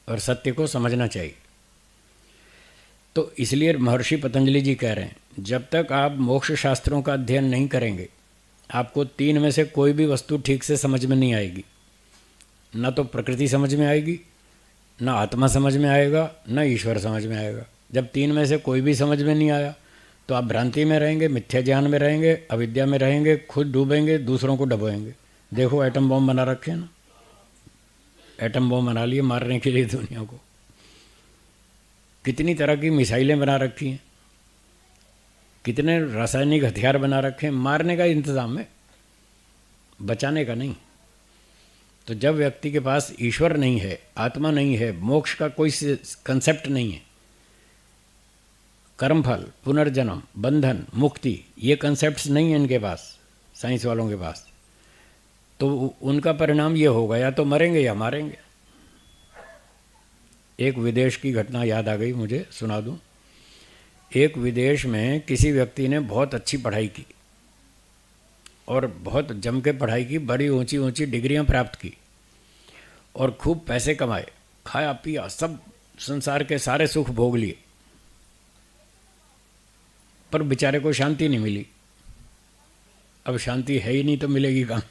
और सत्य को समझना चाहिए। तो इसलिए महर्षि पतंजलि जी कह रहे हैं, जब तक आप मोक्ष शास्त्रों का अध्ययन नहीं करेंगे, आपको 3 में से कोई भी वस्तु ठीक से समझ में नहीं आएगी। न तो प्रकृति समझ में आएगी, न आत्मा समझ में आएगा, न ईश्वर समझ में आएगा। जब 3 में से कोई भी समझ में नहीं आया तो आप भ्रांति में रहेंगे, मिथ्या ज्ञान में रहेंगे, अविद्या में रहेंगे, खुद डूबेंगे, दूसरों को डुबोएंगे। देखो एटम बम बना रखे हैं ना, एटम बम बना लिए मारने के लिए दुनिया को, कितनी तरह की मिसाइलें बना रखी हैं, कितने रासायनिक हथियार बना रखे हैं, मारने का इंतज़ाम है, बचाने का नहीं। तो जब व्यक्ति के पास ईश्वर नहीं है, आत्मा नहीं है, मोक्ष का कोई कंसेप्ट नहीं है, कर्मफल, पुनर्जन्म, बंधन, मुक्ति, ये कंसेप्ट्स नहीं है इनके पास, साइंस वालों के पास, तो उनका परिणाम ये होगा, या तो मरेंगे या मारेंगे। एक विदेश की घटना याद आ गई मुझे, सुना दूं। एक विदेश में किसी व्यक्ति ने बहुत अच्छी पढ़ाई की और बहुत जम के पढ़ाई की, बड़ी ऊंची ऊंची डिग्रियां प्राप्त की और खूब पैसे कमाए, खाया पिया, सब संसार के सारे सुख भोग लिए, पर बेचारे को शांति नहीं मिली। अब शांति है ही नहीं तो मिलेगी कहाँ?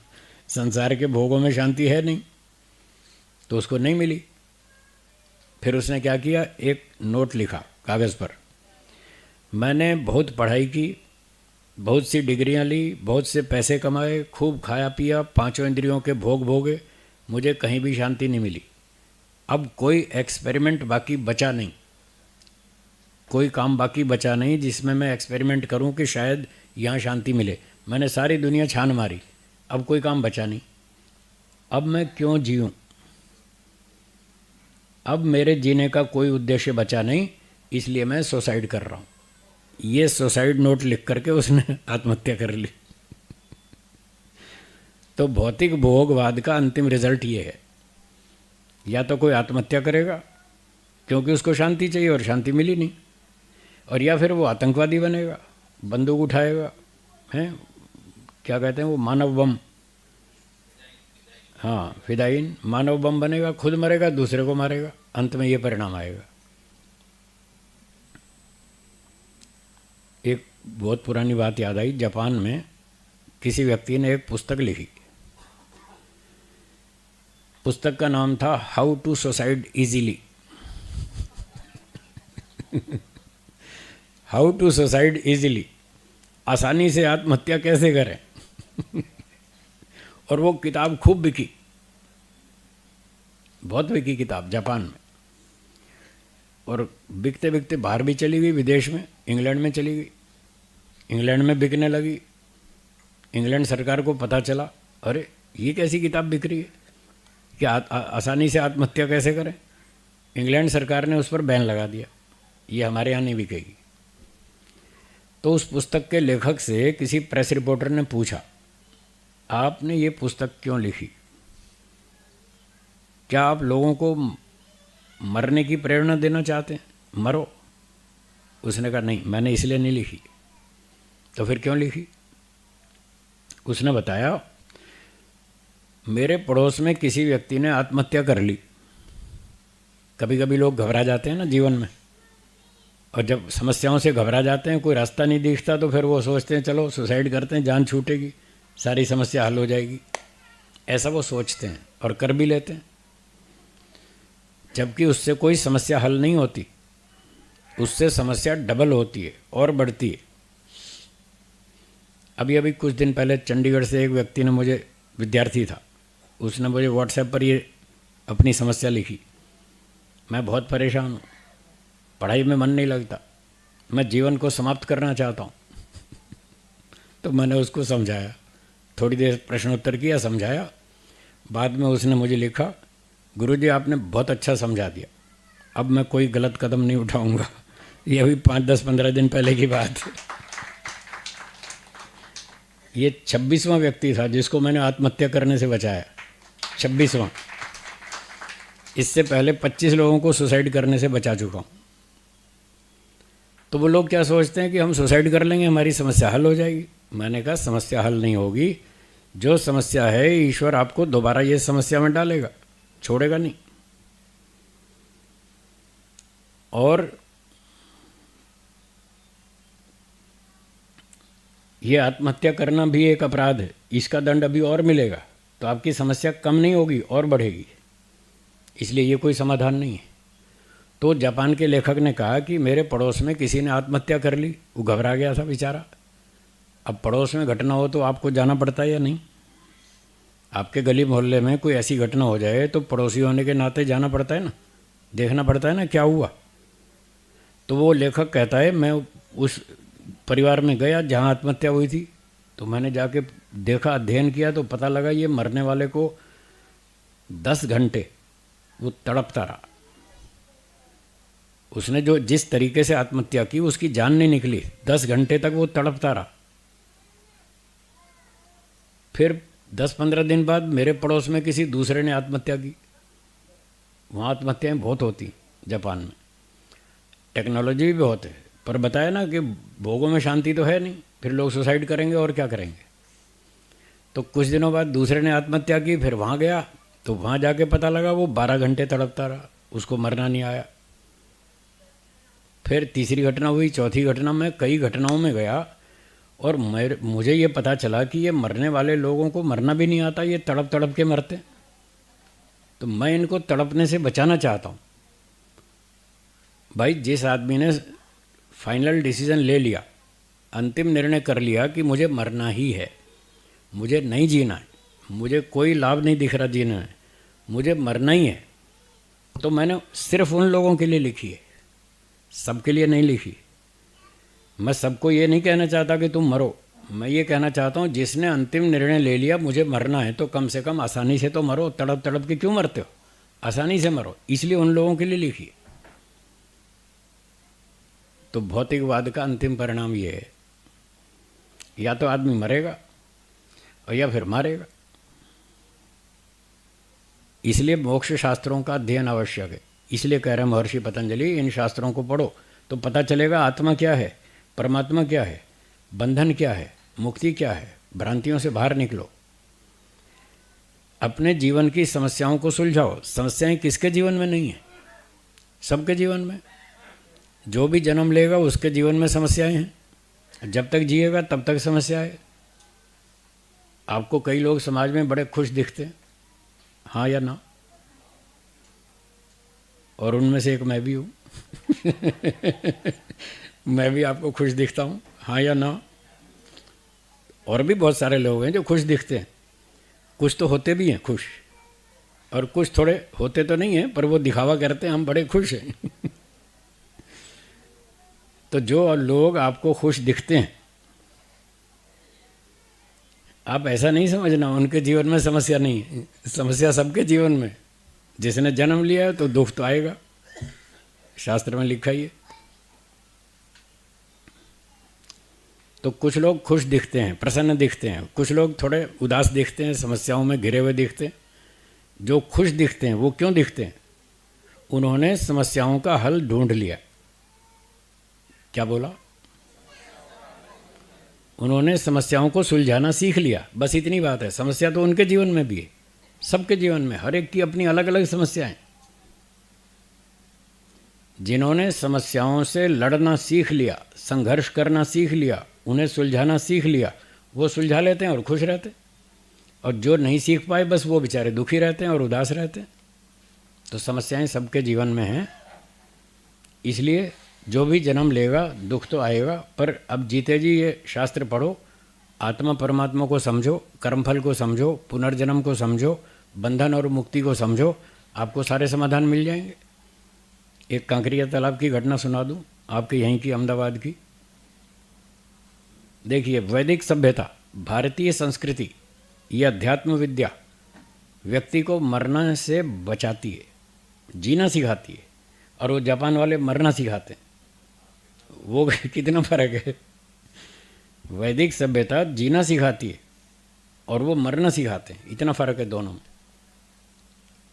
संसार के भोगों में शांति है नहीं, तो उसको नहीं मिली। फिर उसने क्या किया, एक नोट लिखा कागज़ पर, मैंने बहुत पढ़ाई की, बहुत सी डिग्रियां ली, बहुत से पैसे कमाए, खूब खाया पिया, 5 इंद्रियों के भोग भोगे, मुझे कहीं भी शांति नहीं मिली। अब कोई एक्सपेरिमेंट बाकी बचा नहीं, कोई काम बाकी बचा नहीं जिसमें मैं एक्सपेरिमेंट करूं कि शायद यहाँ शांति मिले। मैंने सारी दुनिया छान मारी, अब कोई काम बचा नहीं। अब मैं क्यों जीऊँ? अब मेरे जीने का कोई उद्देश्य बचा नहीं, इसलिए मैं सुसाइड कर रहा हूँ। ये सुसाइड नोट लिख करके उसने आत्महत्या कर ली। तो भौतिक भोगवाद का अंतिम रिजल्ट ये है, या तो कोई आत्महत्या करेगा क्योंकि उसको शांति चाहिए और शांति मिली नहीं, और या फिर वो आतंकवादी बनेगा, बंदूक उठाएगा, हैं क्या कहते हैं वो, मानव बम, हाँ फिदाइन, मानव बम बनेगा, खुद मरेगा, दूसरे को मारेगा, अंत में ये परिणाम आएगा। एक बहुत पुरानी बात याद आई, जापान में किसी व्यक्ति ने एक पुस्तक लिखी, पुस्तक का नाम था how to suicide easily. How to suicide easily, आसानी से आत्महत्या कैसे करें। और वो किताब खूब बिकी, बहुत बिकी किताब जापान में, और बिकते बिकते बाहर भी चली गई, विदेश में, इंग्लैंड में चली गई। इंग्लैंड में बिकने लगी। इंग्लैंड सरकार को पता चला, अरे ये कैसी किताब बिक रही है कि आसानी से आत्महत्या कैसे करें। इंग्लैंड सरकार ने उस पर बैन लगा दिया, ये हमारे यहाँ नहीं बिकेगी। तो उस पुस्तक के लेखक से किसी प्रेस रिपोर्टर ने पूछा, आपने ये पुस्तक क्यों लिखी? क्या आप लोगों को मरने की प्रेरणा देना चाहते हैं, मरो? उसने कहा नहीं, मैंने इसलिए नहीं लिखी। तो फिर क्यों लिखी? उसने बताया, मेरे पड़ोस में किसी व्यक्ति ने आत्महत्या कर ली। कभी कभी लोग घबरा जाते हैं ना जीवन में, और जब समस्याओं से घबरा जाते हैं, कोई रास्ता नहीं दिखता, तो फिर वो सोचते हैं चलो सुसाइड करते हैं, जान छूटेगी, सारी समस्या हल हो जाएगी। ऐसा वो सोचते हैं और कर भी लेते हैं, जबकि उससे कोई समस्या हल नहीं होती, उससे समस्या डबल होती है और बढ़ती है। अभी अभी कुछ दिन पहले चंडीगढ़ से एक व्यक्ति ने मुझे, विद्यार्थी था, उसने मुझे व्हाट्सएप पर ये अपनी समस्या लिखी, मैं बहुत परेशान हूँ, पढ़ाई में मन नहीं लगता, मैं जीवन को समाप्त करना चाहता हूँ। तो मैंने उसको समझाया, थोड़ी देर प्रश्नोत्तर किया, समझाया। बाद में उसने मुझे लिखा, गुरुजी आपने बहुत अच्छा समझा दिया, अब मैं कोई गलत कदम नहीं उठाऊंगा। ये अभी 5-10-15 दिन पहले की बात है। ये 26वां व्यक्ति था जिसको मैंने आत्महत्या करने से बचाया, 26वां। इससे पहले 25 लोगों को सुसाइड करने से बचा चुका हूँ। तो वो लोग क्या सोचते हैं कि हम सुसाइड कर लेंगे, हमारी समस्या हल हो जाएगी। मैंने कहा समस्या हल नहीं होगी, जो समस्या है ईश्वर आपको दोबारा ये समस्या में डालेगा, छोड़ेगा नहीं। और ये आत्महत्या करना भी एक अपराध है, इसका दंड अभी और मिलेगा, तो आपकी समस्या कम नहीं होगी और बढ़ेगी। इसलिए ये कोई समाधान नहीं है। तो जापान के लेखक ने कहा कि मेरे पड़ोस में किसी ने आत्महत्या कर ली, वो घबरा गया था बेचारा। अब पड़ोस में घटना हो तो आपको जाना पड़ता है या नहीं? आपके गली मोहल्ले में कोई ऐसी घटना हो जाए तो पड़ोसी होने के नाते जाना पड़ता है ना, देखना पड़ता है ना क्या हुआ। तो वो लेखक कहता है, मैं उस परिवार में गया जहाँ आत्महत्या हुई थी, तो मैंने जाके देखा, अध्ययन किया, तो पता लगा ये मरने वाले को 10 घंटे वो तड़पता रहा। उसने जो जिस तरीके से आत्महत्या की उसकी जान नहीं निकली, 10 घंटे तक वो तड़पता रहा। फिर 10-15 दिन बाद मेरे पड़ोस में किसी दूसरे ने आत्महत्या की। वहाँ आत्महत्याएं बहुत होती जापान में, टेक्नोलॉजी भी बहुत है, पर बताया ना कि भोगों में शांति तो है नहीं, फिर लोग सुसाइड करेंगे और क्या करेंगे। तो कुछ दिनों बाद दूसरे ने आत्महत्या की, फिर वहाँ गया तो वहाँ जाके पता लगा वो 12 घंटे तड़पता रहा, उसको मरना नहीं आया। फिर तीसरी घटना हुई, चौथी घटना में, कई घटनाओं में गया और मुझे ये पता चला कि ये मरने वाले लोगों को मरना भी नहीं आता, ये तड़प तड़प के मरते। तो मैं इनको तड़पने से बचाना चाहता हूँ। भाई जिस आदमी ने फाइनल डिसीजन ले लिया, अंतिम निर्णय कर लिया कि मुझे मरना ही है, मुझे नहीं जीना है, मुझे कोई लाभ नहीं दिख रहा जीने में, मुझे मरना ही है, तो मैंने सिर्फ उन लोगों के लिए लिखी है, सबके लिए नहीं लिखी। मैं सबको ये नहीं कहना चाहता कि तुम मरो, मैं ये कहना चाहता हूँ जिसने अंतिम निर्णय ले लिया मुझे मरना है, तो कम से कम आसानी से तो मरो, तड़प तड़प के क्यों मरते हो, आसानी से मरो, इसलिए उन लोगों के लिए लिखी। तो भौतिकवाद का अंतिम परिणाम ये है, या तो आदमी मरेगा और या फिर मारेगा। इसलिए मोक्ष शास्त्रों का अध्ययन आवश्यक है। इसलिए कह रहे हैं महर्षि पतंजलि, इन शास्त्रों को पढ़ो तो पता चलेगा आत्मा क्या है, परमात्मा क्या है, बंधन क्या है, मुक्ति क्या है। भ्रांतियों से बाहर निकलो, अपने जीवन की समस्याओं को सुलझाओ। समस्याएं किसके जीवन में नहीं है, सबके जीवन में। जो भी जन्म लेगा उसके जीवन में समस्याएं हैं, जब तक जिएगा तब तक समस्या है। आपको कई लोग समाज में बड़े खुश दिखते हैं, हाँ या ना? और उनमें से एक मैं भी हूँ। मैं भी आपको खुश दिखता हूँ, हाँ या ना? और भी बहुत सारे लोग हैं जो खुश दिखते हैं, कुछ तो होते भी हैं खुश, और कुछ थोड़े होते तो नहीं हैं पर वो दिखावा करते हैं हम बड़े खुश हैं। तो जो लोग आपको खुश दिखते हैं, आप ऐसा नहीं समझना उनके जीवन में समस्या नहीं है, समस्या सबके जीवन में। जिसने जन्म लिया है तो दुख तो आएगा, शास्त्र में लिखा ही है। तो कुछ लोग खुश दिखते हैं, प्रसन्न दिखते हैं, कुछ लोग थोड़े उदास दिखते हैं, समस्याओं में घिरे हुए दिखते हैं। जो खुश दिखते हैं वो क्यों दिखते हैं? उन्होंने समस्याओं का हल ढूंढ लिया। क्या बोला? उन्होंने समस्याओं को सुलझाना सीख लिया, बस इतनी बात है। समस्या तो उनके जीवन में भी है, सबके जीवन में, हर एक की अपनी अलग अलग समस्याएं। जिन्होंने समस्याओं से लड़ना सीख लिया, संघर्ष करना सीख लिया, उन्हें सुलझाना सीख लिया, वो सुलझा लेते हैं और खुश रहते हैं। और जो नहीं सीख पाए बस वो बेचारे दुखी रहते हैं और उदास रहते हैं। तो समस्याएं सबके जीवन में हैं, इसलिए जो भी जन्म लेगा दुख तो आएगा। पर अब जीते जी ये शास्त्र पढ़ो, आत्मा परमात्मा को समझो, कर्मफल को समझो, पुनर्जन्म को समझो, बंधन और मुक्ति को समझो, आपको सारे समाधान मिल जाएंगे। एक कांकरिया तालाब की घटना सुना दूं, आपके यहीं की, अहमदाबाद की। देखिए, वैदिक सभ्यता, भारतीय संस्कृति, ये अध्यात्म विद्या व्यक्ति को मरना से बचाती है, जीना सिखाती है। और वो जापान वाले मरना सिखाते हैं, वो कितना फर्क है। वैदिक सभ्यता जीना सिखाती है और वो मरना सिखाते हैं, इतना फ़र्क है दोनों में।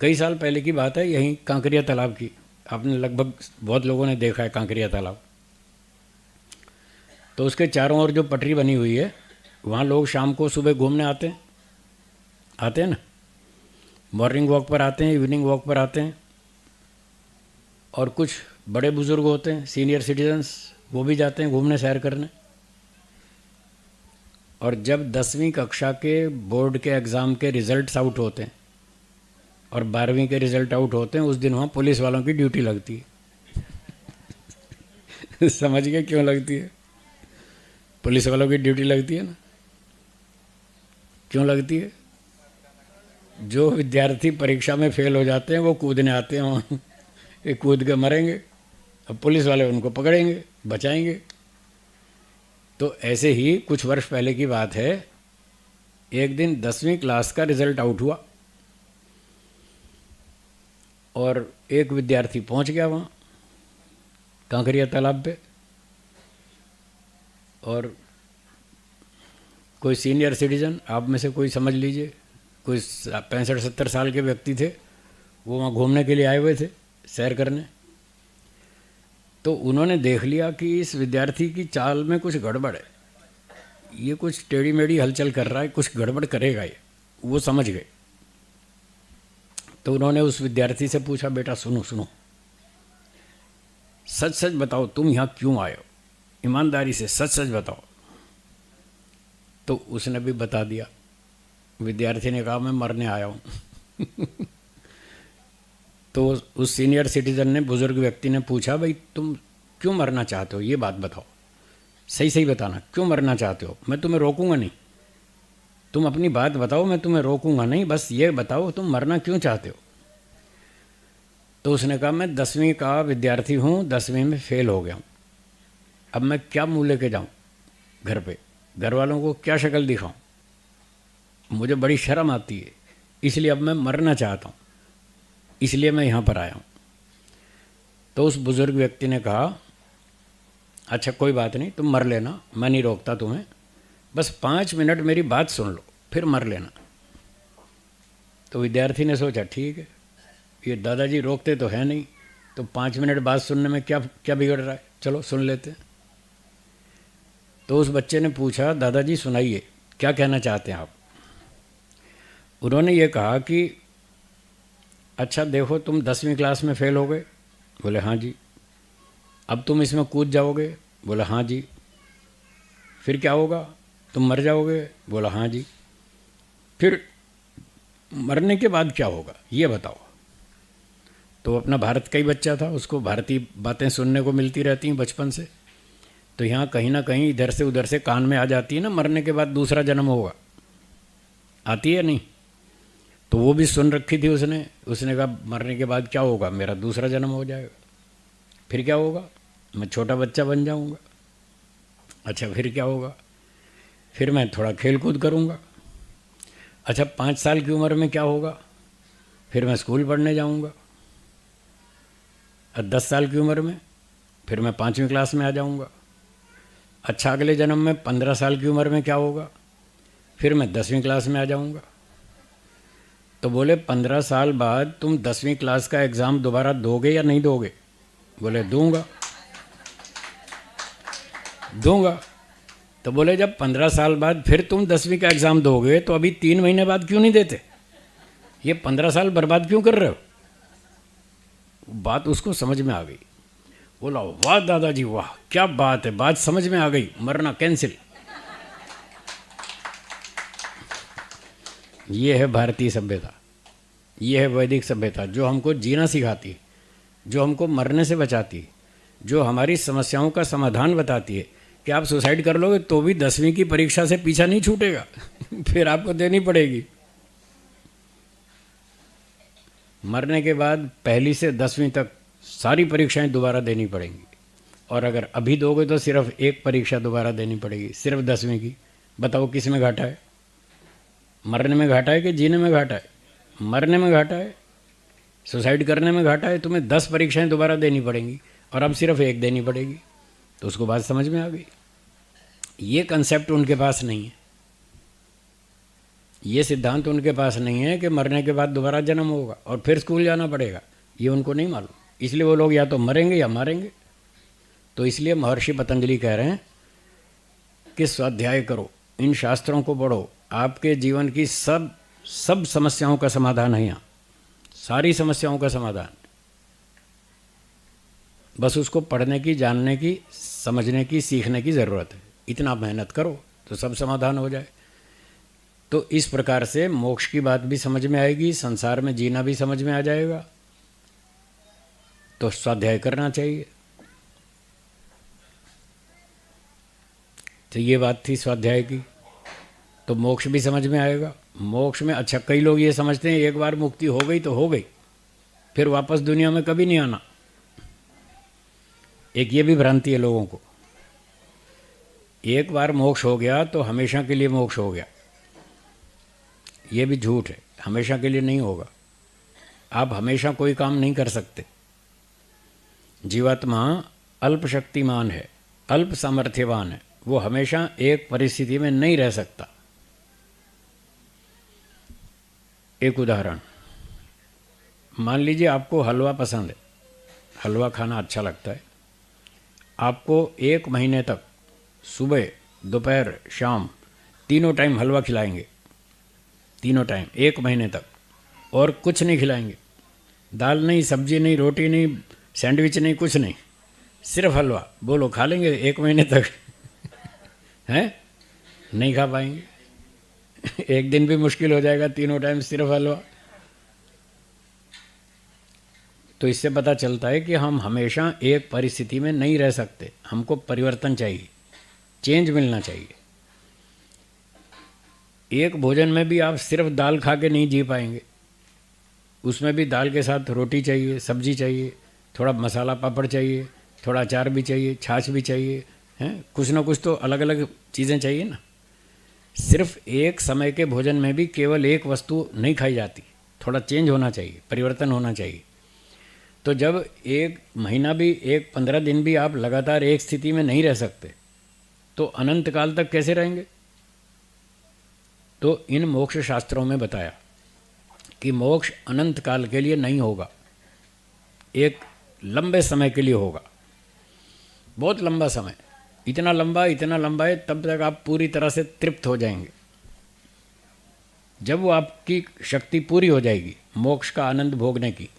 कई साल पहले की बात है, यहीं कांकरिया तालाब की। आपने लगभग बहुत लोगों ने देखा है कांकरिया तालाब। तो उसके चारों ओर जो पटरी बनी हुई है, वहाँ लोग शाम को सुबह घूमने आते हैं ना, मॉर्निंग वॉक पर आते हैं, इवनिंग वॉक पर आते हैं। और कुछ बड़े बुज़ुर्ग होते हैं, सीनियर सिटीजन्स, वो भी जाते हैं घूमने, सैर करने। और जब 10वीं कक्षा के बोर्ड के एग्ज़ाम के रिज़ल्ट्स आउट होते हैं और 12वीं के रिज़ल्ट आउट होते हैं, उस दिन वहाँ पुलिस वालों की ड्यूटी लगती है। समझ गए क्यों लगती है? पुलिस वालों की ड्यूटी लगती है ना, क्यों लगती है? जो विद्यार्थी परीक्षा में फेल हो जाते हैं वो कूदने आते हैं वहाँ, ये कूद के मरेंगे, अब पुलिस वाले उनको पकड़ेंगे, बचाएंगे। तो ऐसे ही कुछ वर्ष पहले की बात है, एक दिन 10वीं क्लास का रिज़ल्ट आउट हुआ और एक विद्यार्थी पहुंच गया वहाँ कांकरिया तालाब पे। और कोई सीनियर सिटीजन, आप में से कोई समझ लीजिए, कोई 65-70 साल के व्यक्ति थे, वो वहाँ घूमने के लिए आए हुए थे, सैर करने। तो उन्होंने देख लिया कि इस विद्यार्थी की चाल में कुछ गड़बड़ है, ये कुछ टेढ़ी मेढ़ी हलचल कर रहा है, कुछ गड़बड़ करेगा ये, वो समझ गए। तो उन्होंने उस विद्यार्थी से पूछा, बेटा सुनो सुनो, सच सच बताओ तुम यहाँ क्यों आए हो, ईमानदारी से सच सच बताओ। तो उसने भी बता दिया। विद्यार्थी ने कहा, मैं मरने आया हूँ। तो उस सीनियर सिटीजन ने, बुज़ुर्ग व्यक्ति ने पूछा, भाई तुम क्यों मरना चाहते हो, ये बात बताओ, सही सही बताना, क्यों मरना चाहते हो? मैं तुम्हें रोकूंगा नहीं, तुम अपनी बात बताओ, मैं तुम्हें रोकूंगा नहीं, बस ये बताओ तुम मरना क्यों चाहते हो। तो उसने कहा, मैं 10वीं का विद्यार्थी हूँ, 10वीं में फेल हो गया हूँ, अब मैं क्या मुँह लेके जाऊँ घर पे, घर वालों को क्या शक्ल दिखाऊँ, मुझे बड़ी शर्म आती है, इसलिए अब मैं मरना चाहता हूँ, इसलिए मैं यहाँ पर आया हूँ। तो उस बुज़ुर्ग व्यक्ति ने कहा, अच्छा कोई बात नहीं, तुम मर लेना, मैं नहीं रोकता तुम्हें, बस 5 मिनट मेरी बात सुन लो, फिर मर लेना। तो विद्यार्थी ने सोचा, ठीक है, ये दादाजी रोकते तो है नहीं, तो 5 मिनट बात सुनने में क्या क्या बिगड़ रहा है, चलो सुन लेते हैं। तो उस बच्चे ने पूछा, दादाजी सुनाइए, क्या कहना चाहते हैं आप? उन्होंने ये कहा कि अच्छा देखो, तुम 10वीं क्लास में फेल हो गए। बोले हाँ जी। अब तुम इसमें कूद जाओगे? बोला हाँ जी। फिर क्या होगा, तुम मर जाओगे? बोला हाँ जी। फिर मरने के बाद क्या होगा ये बताओ। तो अपना भारत का ही बच्चा था, उसको भारतीय बातें सुनने को मिलती रहती हैं बचपन से। तो यहाँ कहीं ना कहीं इधर से उधर से कान में आ जाती है ना, मरने के बाद दूसरा जन्म होगा, आती है नहीं? तो वो भी सुन रखी थी उसने। उसने कहा मरने के बाद क्या होगा, मेरा दूसरा जन्म हो जाएगा। फिर क्या होगा, मैं छोटा बच्चा बन जाऊंगा। अच्छा फिर क्या होगा, फिर मैं थोड़ा खेल कूद करूँगा। अच्छा 5 साल की उम्र में क्या होगा, फिर मैं स्कूल पढ़ने जाऊँगा। और 10 साल की उम्र में फिर मैं 5वीं क्लास में आ जाऊँगा। अच्छा अगले जन्म में 15 साल की उम्र में क्या होगा, फिर मैं 10वीं क्लास में आ जाऊँगा। तो बोले 15 साल बाद तुम 10वीं क्लास का एग्ज़ाम दोबारा दोगे या नहीं दोगे? बोले दूंगा। दूंगा। तो बोले जब 15 साल बाद फिर तुम 10वीं का एग्ज़ाम दोगे तो अभी 3 महीने बाद क्यों नहीं देते? ये 15 साल बर्बाद क्यों कर रहे हो? बात उसको समझ में आ गई। बोला वाह दादाजी वाह, क्या बात है, बात समझ में आ गई, मरना कैंसिल। ये है भारतीय सभ्यता, ये है वैदिक सभ्यता, जो हमको जीना सिखाती है, जो हमको मरने से बचाती है, जो हमारी समस्याओं का समाधान बताती है कि आप सुसाइड कर लोगे तो भी 10वीं की परीक्षा से पीछा नहीं छूटेगा फिर आपको देनी पड़ेगी। मरने के बाद पहली से 10वीं तक सारी परीक्षाएं दोबारा देनी पड़ेंगी, और अगर अभी दोगे तो सिर्फ एक परीक्षा दोबारा देनी पड़ेगी, सिर्फ 10वीं की। बताओ किस में घाटा है, मरने में घाटा है कि जीने में घाटा है? मरने में घाटा है। सुसाइड करने में घाटा है, तुम्हें 10 परीक्षाएं दोबारा देनी पड़ेंगी और अब सिर्फ एक देनी पड़ेगी। तो उसको बात समझ में आ गई। ये कंसेप्ट उनके पास नहीं है, ये सिद्धांत उनके पास नहीं है कि मरने के बाद दोबारा जन्म होगा और फिर स्कूल जाना पड़ेगा, ये उनको नहीं मालूम। इसलिए वो लोग या तो मरेंगे या मारेंगे। तो इसलिए महर्षि पतंजलि कह रहे हैं कि स्वाध्याय करो, इन शास्त्रों को पढ़ो, आपके जीवन की सब समस्याओं का समाधान है यहाँ, सारी समस्याओं का समाधान। बस उसको पढ़ने की, जानने की, समझने की, सीखने की ज़रूरत है। इतना मेहनत करो तो सब समाधान हो जाए। तो इस प्रकार से मोक्ष की बात भी समझ में आएगी, संसार में जीना भी समझ में आ जाएगा। तो स्वाध्याय करना चाहिए। तो ये बात थी स्वाध्याय की। तो मोक्ष भी समझ में आएगा। मोक्ष में अच्छा कई लोग ये समझते हैं एक बार मुक्ति हो गई तो हो गई, फिर वापस दुनिया में कभी नहीं आना। एक ये भी भ्रांति है लोगों को, एक बार मोक्ष हो गया तो हमेशा के लिए मोक्ष हो गया। ये भी झूठ है, हमेशा के लिए नहीं होगा। आप हमेशा कोई काम नहीं कर सकते। जीवात्मा अल्प शक्तिमान है, अल्प सामर्थ्यवान है, वो हमेशा एक परिस्थिति में नहीं रह सकता। एक उदाहरण, मान लीजिए आपको हलवा पसंद है, हलवा खाना अच्छा लगता है। आपको 1 महीने तक सुबह, दोपहर, शाम तीनों टाइम हलवा खिलाएंगे, तीनों टाइम 1 महीने तक, और कुछ नहीं खिलाएंगे। दाल नहीं, सब्जी नहीं, रोटी नहीं, सैंडविच नहीं, कुछ नहीं, सिर्फ हलवा। बोलो खा लेंगे 1 महीने तक? हैं? नहीं खा पाएंगे। एक दिन भी मुश्किल हो जाएगा, तीनों टाइम सिर्फ हलवा। तो इससे पता चलता है कि हम हमेशा एक परिस्थिति में नहीं रह सकते, हमको परिवर्तन चाहिए, चेंज मिलना चाहिए। एक भोजन में भी आप सिर्फ दाल खा के नहीं जी पाएंगे, उसमें भी दाल के साथ रोटी चाहिए, सब्जी चाहिए, थोड़ा मसाला पापड़ चाहिए, थोड़ा अचार भी चाहिए, छाछ भी चाहिए, हैं, कुछ ना कुछ तो अलग अलग चीज़ें चाहिए ना। सिर्फ एक समय के भोजन में भी केवल एक वस्तु नहीं खाई जाती, थोड़ा चेंज होना चाहिए, परिवर्तन होना चाहिए। तो जब 1 महीना भी, 15 दिन भी आप लगातार एक स्थिति में नहीं रह सकते तो अनंत काल तक कैसे रहेंगे? तो इन मोक्ष शास्त्रों में बताया कि मोक्ष अनंत काल के लिए नहीं होगा, एक लंबे समय के लिए होगा, बहुत लंबा समय। इतना लंबा है तब तक आप पूरी तरह से तृप्त हो जाएंगे। जब वो आपकी शक्ति पूरी हो जाएगी मोक्ष का आनंद भोगने की,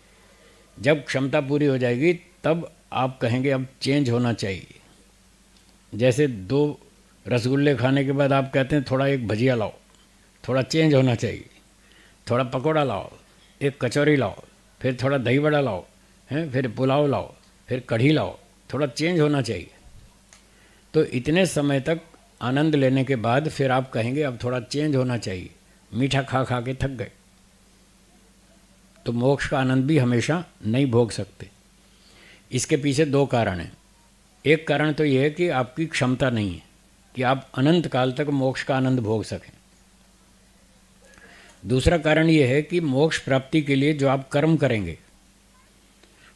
जब क्षमता पूरी हो जाएगी तब आप कहेंगे अब चेंज होना चाहिए। जैसे 2 रसगुल्ले खाने के बाद आप कहते हैं थोड़ा एक भजिया लाओ, थोड़ा चेंज होना चाहिए, थोड़ा पकौड़ा लाओ, एक कचौरी लाओ, फिर थोड़ा दही बड़ा लाओ, हैं, फिर पुलाव लाओ, फिर कढ़ी लाओ, थोड़ा चेंज होना चाहिए। तो इतने समय तक आनंद लेने के बाद फिर आप कहेंगे अब थोड़ा चेंज होना चाहिए, मीठा खा खा के थक गए, तो मोक्ष का आनंद भी हमेशा नहीं भोग सकते। इसके पीछे दो कारण हैं। एक कारण तो ये है कि आपकी क्षमता नहीं है कि आप अनंत काल तक मोक्ष का आनंद भोग सकें। दूसरा कारण ये है कि मोक्ष प्राप्ति के लिए जो आप कर्म करेंगे,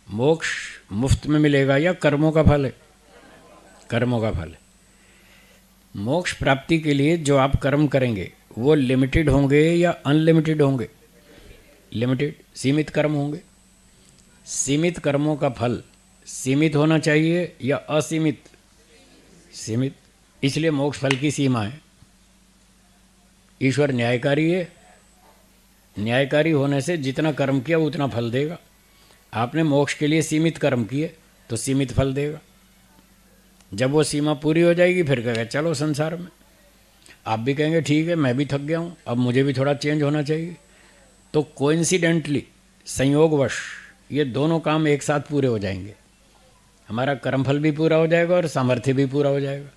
मोक्ष मुफ्त में मिलेगा या कर्मों का फल है? कर्मों का फल है। मोक्ष प्राप्ति के लिए जो आप कर्म करेंगे वो लिमिटेड होंगे या अनलिमिटेड होंगे? लिमिटेड, सीमित कर्म होंगे। सीमित कर्मों का फल सीमित होना चाहिए या असीमित? सीमित। इसलिए मोक्ष फल की सीमा है। ईश्वर न्यायकारी है, न्यायकारी होने से जितना कर्म किया उतना फल देगा। आपने मोक्ष के लिए सीमित कर्म किए तो सीमित फल देगा। जब वो सीमा पूरी हो जाएगी फिर कहेगा चलो संसार में। आप भी कहेंगे ठीक है मैं भी थक गया हूँ, अब मुझे भी थोड़ा चेंज होना चाहिए। तो कोइंसिडेंटली, संयोगवश, ये दोनों काम एक साथ पूरे हो जाएंगे। हमारा कर्मफल भी पूरा हो जाएगा और सामर्थ्य भी पूरा हो जाएगा।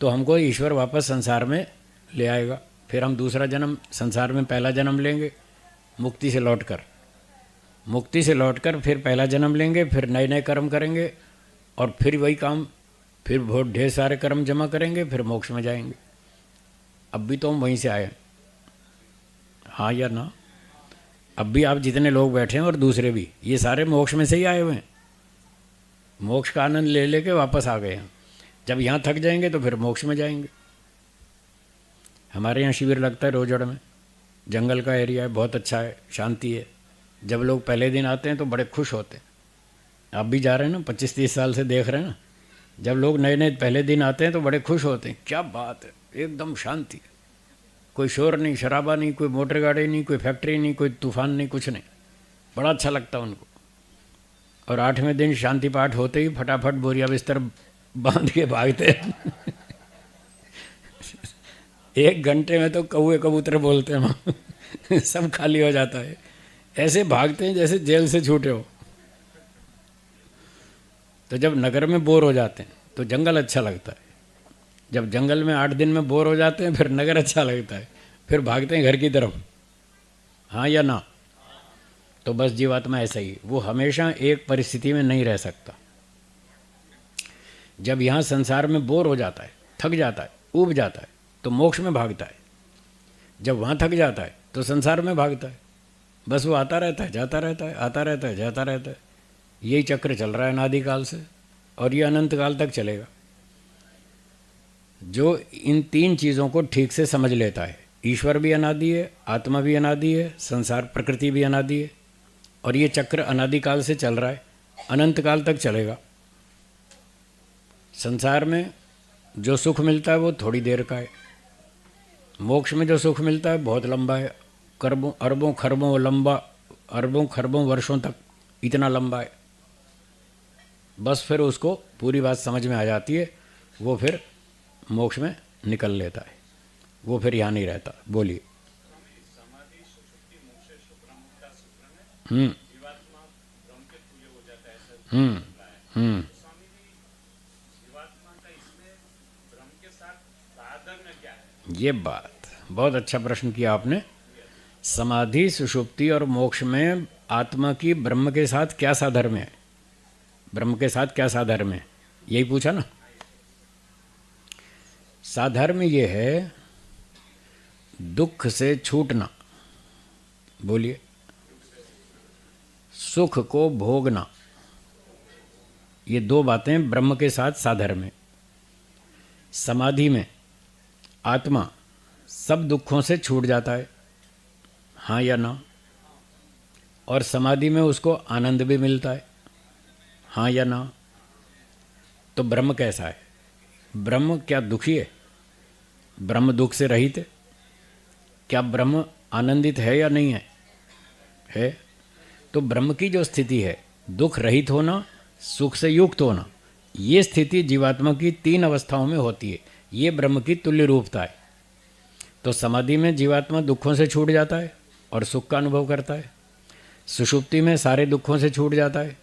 तो हमको ईश्वर वापस संसार में ले आएगा। फिर हम दूसरा जन्म, संसार में पहला जन्म लेंगे मुक्ति से लौटकर, मुक्ति से लौटकर फिर पहला जन्म लेंगे, फिर नए नए कर्म करेंगे और फिर वही काम, फिर बहुत ढेर सारे कर्म जमा करेंगे, फिर मोक्ष में जाएंगे। अब भी तो हम वहीं से आए, हाँ या ना? अब भी आप जितने लोग बैठे हैं और दूसरे भी, ये सारे मोक्ष में से ही आए हुए हैं। मोक्ष का आनंद ले लेके वापस आ गए हैं। जब यहाँ थक जाएंगे तो फिर मोक्ष में जाएंगे। हमारे यहाँ शिविर लगता है रोजड़ में, जंगल का एरिया है, बहुत अच्छा है, शांति है। जब लोग पहले दिन आते हैं तो बड़े खुश होते हैं। आप भी जा रहे हैं ना, 25-30 साल से देख रहे हैं ना। जब लोग नए नए पहले दिन आते हैं तो बड़े खुश होते हैं, क्या बात है, एकदम शांति, कोई शोर नहीं, शराबा नहीं, कोई मोटर गाड़ी नहीं, कोई फैक्ट्री नहीं, कोई तूफान नहीं, कुछ नहीं। बड़ा अच्छा लगता है उनको। और 8वें दिन शांति पाठ होते ही फटाफट बोरिया बिस्तर बांध के भागते हैं। 1 घंटे में तो कौवे कबूतर बोलते हैं वहाँ। सब खाली हो जाता है। ऐसे भागते हैं जैसे जेल से छूटे हो। तो जब नगर में बोर हो जाते हैं तो जंगल अच्छा लगता है। जब जंगल में 8 दिन में बोर हो जाते हैं फिर नगर अच्छा लगता है, फिर भागते हैं घर की तरफ, हाँ या ना? तो बस जीवात्मा ऐसा ही, वो हमेशा एक परिस्थिति में नहीं रह सकता। जब यहाँ संसार में बोर हो जाता है, थक जाता है, ऊब जाता है, तो मोक्ष में भागता है। जब वहाँ थक जाता है तो संसार में भागता है। बस वो आता रहता है, जाता रहता है, आता रहता है, जाता रहता है। यही चक्र चल रहा है अनादिकाल से, और ये अनंत काल तक चलेगा। जो इन 3 चीज़ों को ठीक से समझ लेता है, ईश्वर भी अनादि है, आत्मा भी अनादि है, संसार प्रकृति भी अनादि है, और ये चक्र अनादिकाल से चल रहा है, अनंत काल तक चलेगा। संसार में जो सुख मिलता है वो थोड़ी देर का है, मोक्ष में जो सुख मिलता है बहुत लंबा है, अरबों अरबों खरबों लंबा, अरबों खरबों वर्षों तक इतना लंबा है। बस फिर उसको पूरी बात समझ में आ जाती है, वो फिर मोक्ष में निकल लेता है, वो फिर यहाँ नहीं रहता। बोलिए। हम्म हम्म हम्म ये बात बहुत अच्छा प्रश्न किया आपने। समाधि, सुषुप्ति और मोक्ष में आत्मा की ब्रह्म के साथ क्या साधर्म्य है? ब्रह्म के साथ क्या साधर्म्य है, यही पूछा ना? साधर्म्य ये है दुख से छूटना, बोलिए, सुख को भोगना। ये 2 बातें ब्रह्म के साथ साधर्म्य। समाधि में आत्मा सब दुखों से छूट जाता है, हाँ या ना? और समाधि में उसको आनंद भी मिलता है, हाँ या ना? तो ब्रह्म कैसा है? ब्रह्म क्या दुखी है? ब्रह्म दुख से रहित है? क्या ब्रह्म आनंदित है या नहीं है? है। तो ब्रह्म की जो स्थिति है, दुख रहित होना, सुख से युक्त होना, ये स्थिति जीवात्मा की 3 अवस्थाओं में होती है। ये ब्रह्म की तुल्य रूपता है। तो समाधि में जीवात्मा दुखों से छूट जाता है और सुख का अनुभव करता है। सुषुप्ति में सारे दुखों से छूट जाता है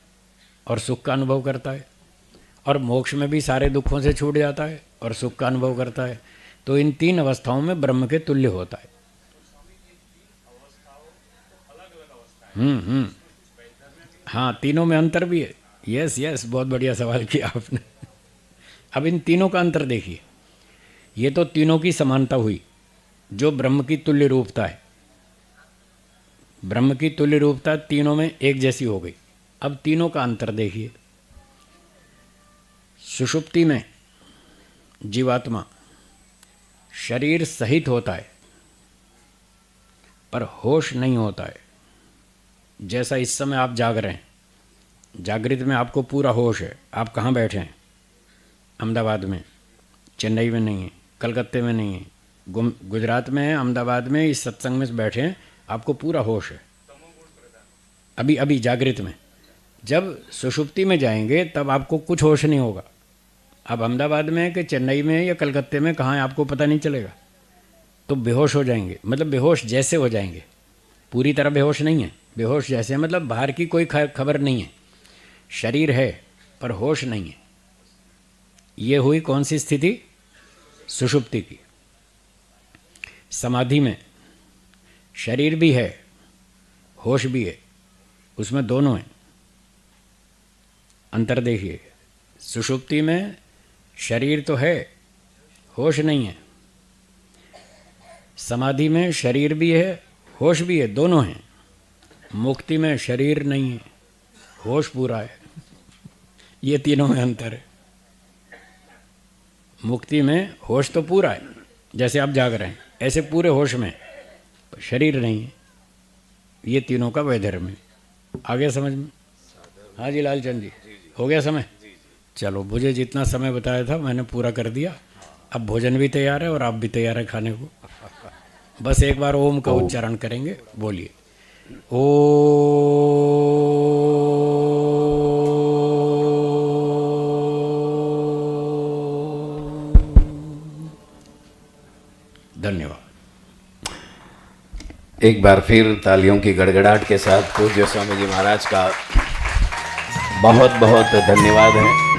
और सुख का अनुभव करता है। और मोक्ष में भी सारे दुखों से छूट जाता है और सुख का अनुभव करता है। तो इन 3 अवस्थाओं में ब्रह्म के तुल्य होता है। हाँ, तीनों में अंतर भी है। यस यस, बहुत बढ़िया सवाल किया आपने। अब इन तीनों का अंतर देखिए। ये तो तीनों की समानता हुई, जो ब्रह्म की तुल्य रूपता है। ब्रह्म की तुल्य रूपता तीनों में एक जैसी हो गई। अब तीनों का अंतर देखिए। सुषुप्ति में जीवात्मा शरीर सहित होता है, पर होश नहीं होता है। जैसा इस समय आप जाग रहे हैं, जागृत में आपको पूरा होश है। आप कहाँ बैठे हैं? अहमदाबाद में, चेन्नई में नहीं है, कलकत्ते में नहीं है, गुजरात में है, अहमदाबाद में इस सत्संग में बैठे हैं, आपको पूरा होश है अभी अभी जागृत में। जब सुषुप्ति में जाएंगे तब आपको कुछ होश नहीं होगा। अब अहमदाबाद में है कि चेन्नई में है या कलकत्ते में, कहाँ है आपको पता नहीं चलेगा। तो बेहोश हो जाएंगे, मतलब बेहोश जैसे हो जाएंगे। पूरी तरह बेहोश नहीं है, बेहोश जैसे, मतलब बाहर की कोई खबर नहीं है। शरीर है पर होश नहीं है। ये हुई कौन सी स्थिति? सुषुप्ति की। समाधि में शरीर भी है, होश भी है, उसमें दोनों हैं। अंतर देखिए, सुषुप्ति में शरीर तो है, होश नहीं है। समाधि में शरीर भी है, होश भी है, दोनों हैं। मुक्ति में शरीर नहीं है, होश पूरा है। ये तीनों में अंतर है। मुक्ति में होश तो पूरा है, जैसे आप जाग रहे हैं ऐसे पूरे होश में, शरीर नहीं है। ये तीनों का वैधर्म है। आ गया समझ में? हाँ जी लालचंद जी, हो गया समय? चलो, मुझे जितना समय बताया था मैंने पूरा कर दिया। अब भोजन भी तैयार है और आप भी तैयार है खाने को। बस एक बार ओम का उच्चारण करेंगे, बोलिए ओ। धन्यवाद। एक बार फिर तालियों की गड़गड़ाहट के साथ पूज्य स्वामी जी महाराज का बहुत बहुत धन्यवाद है।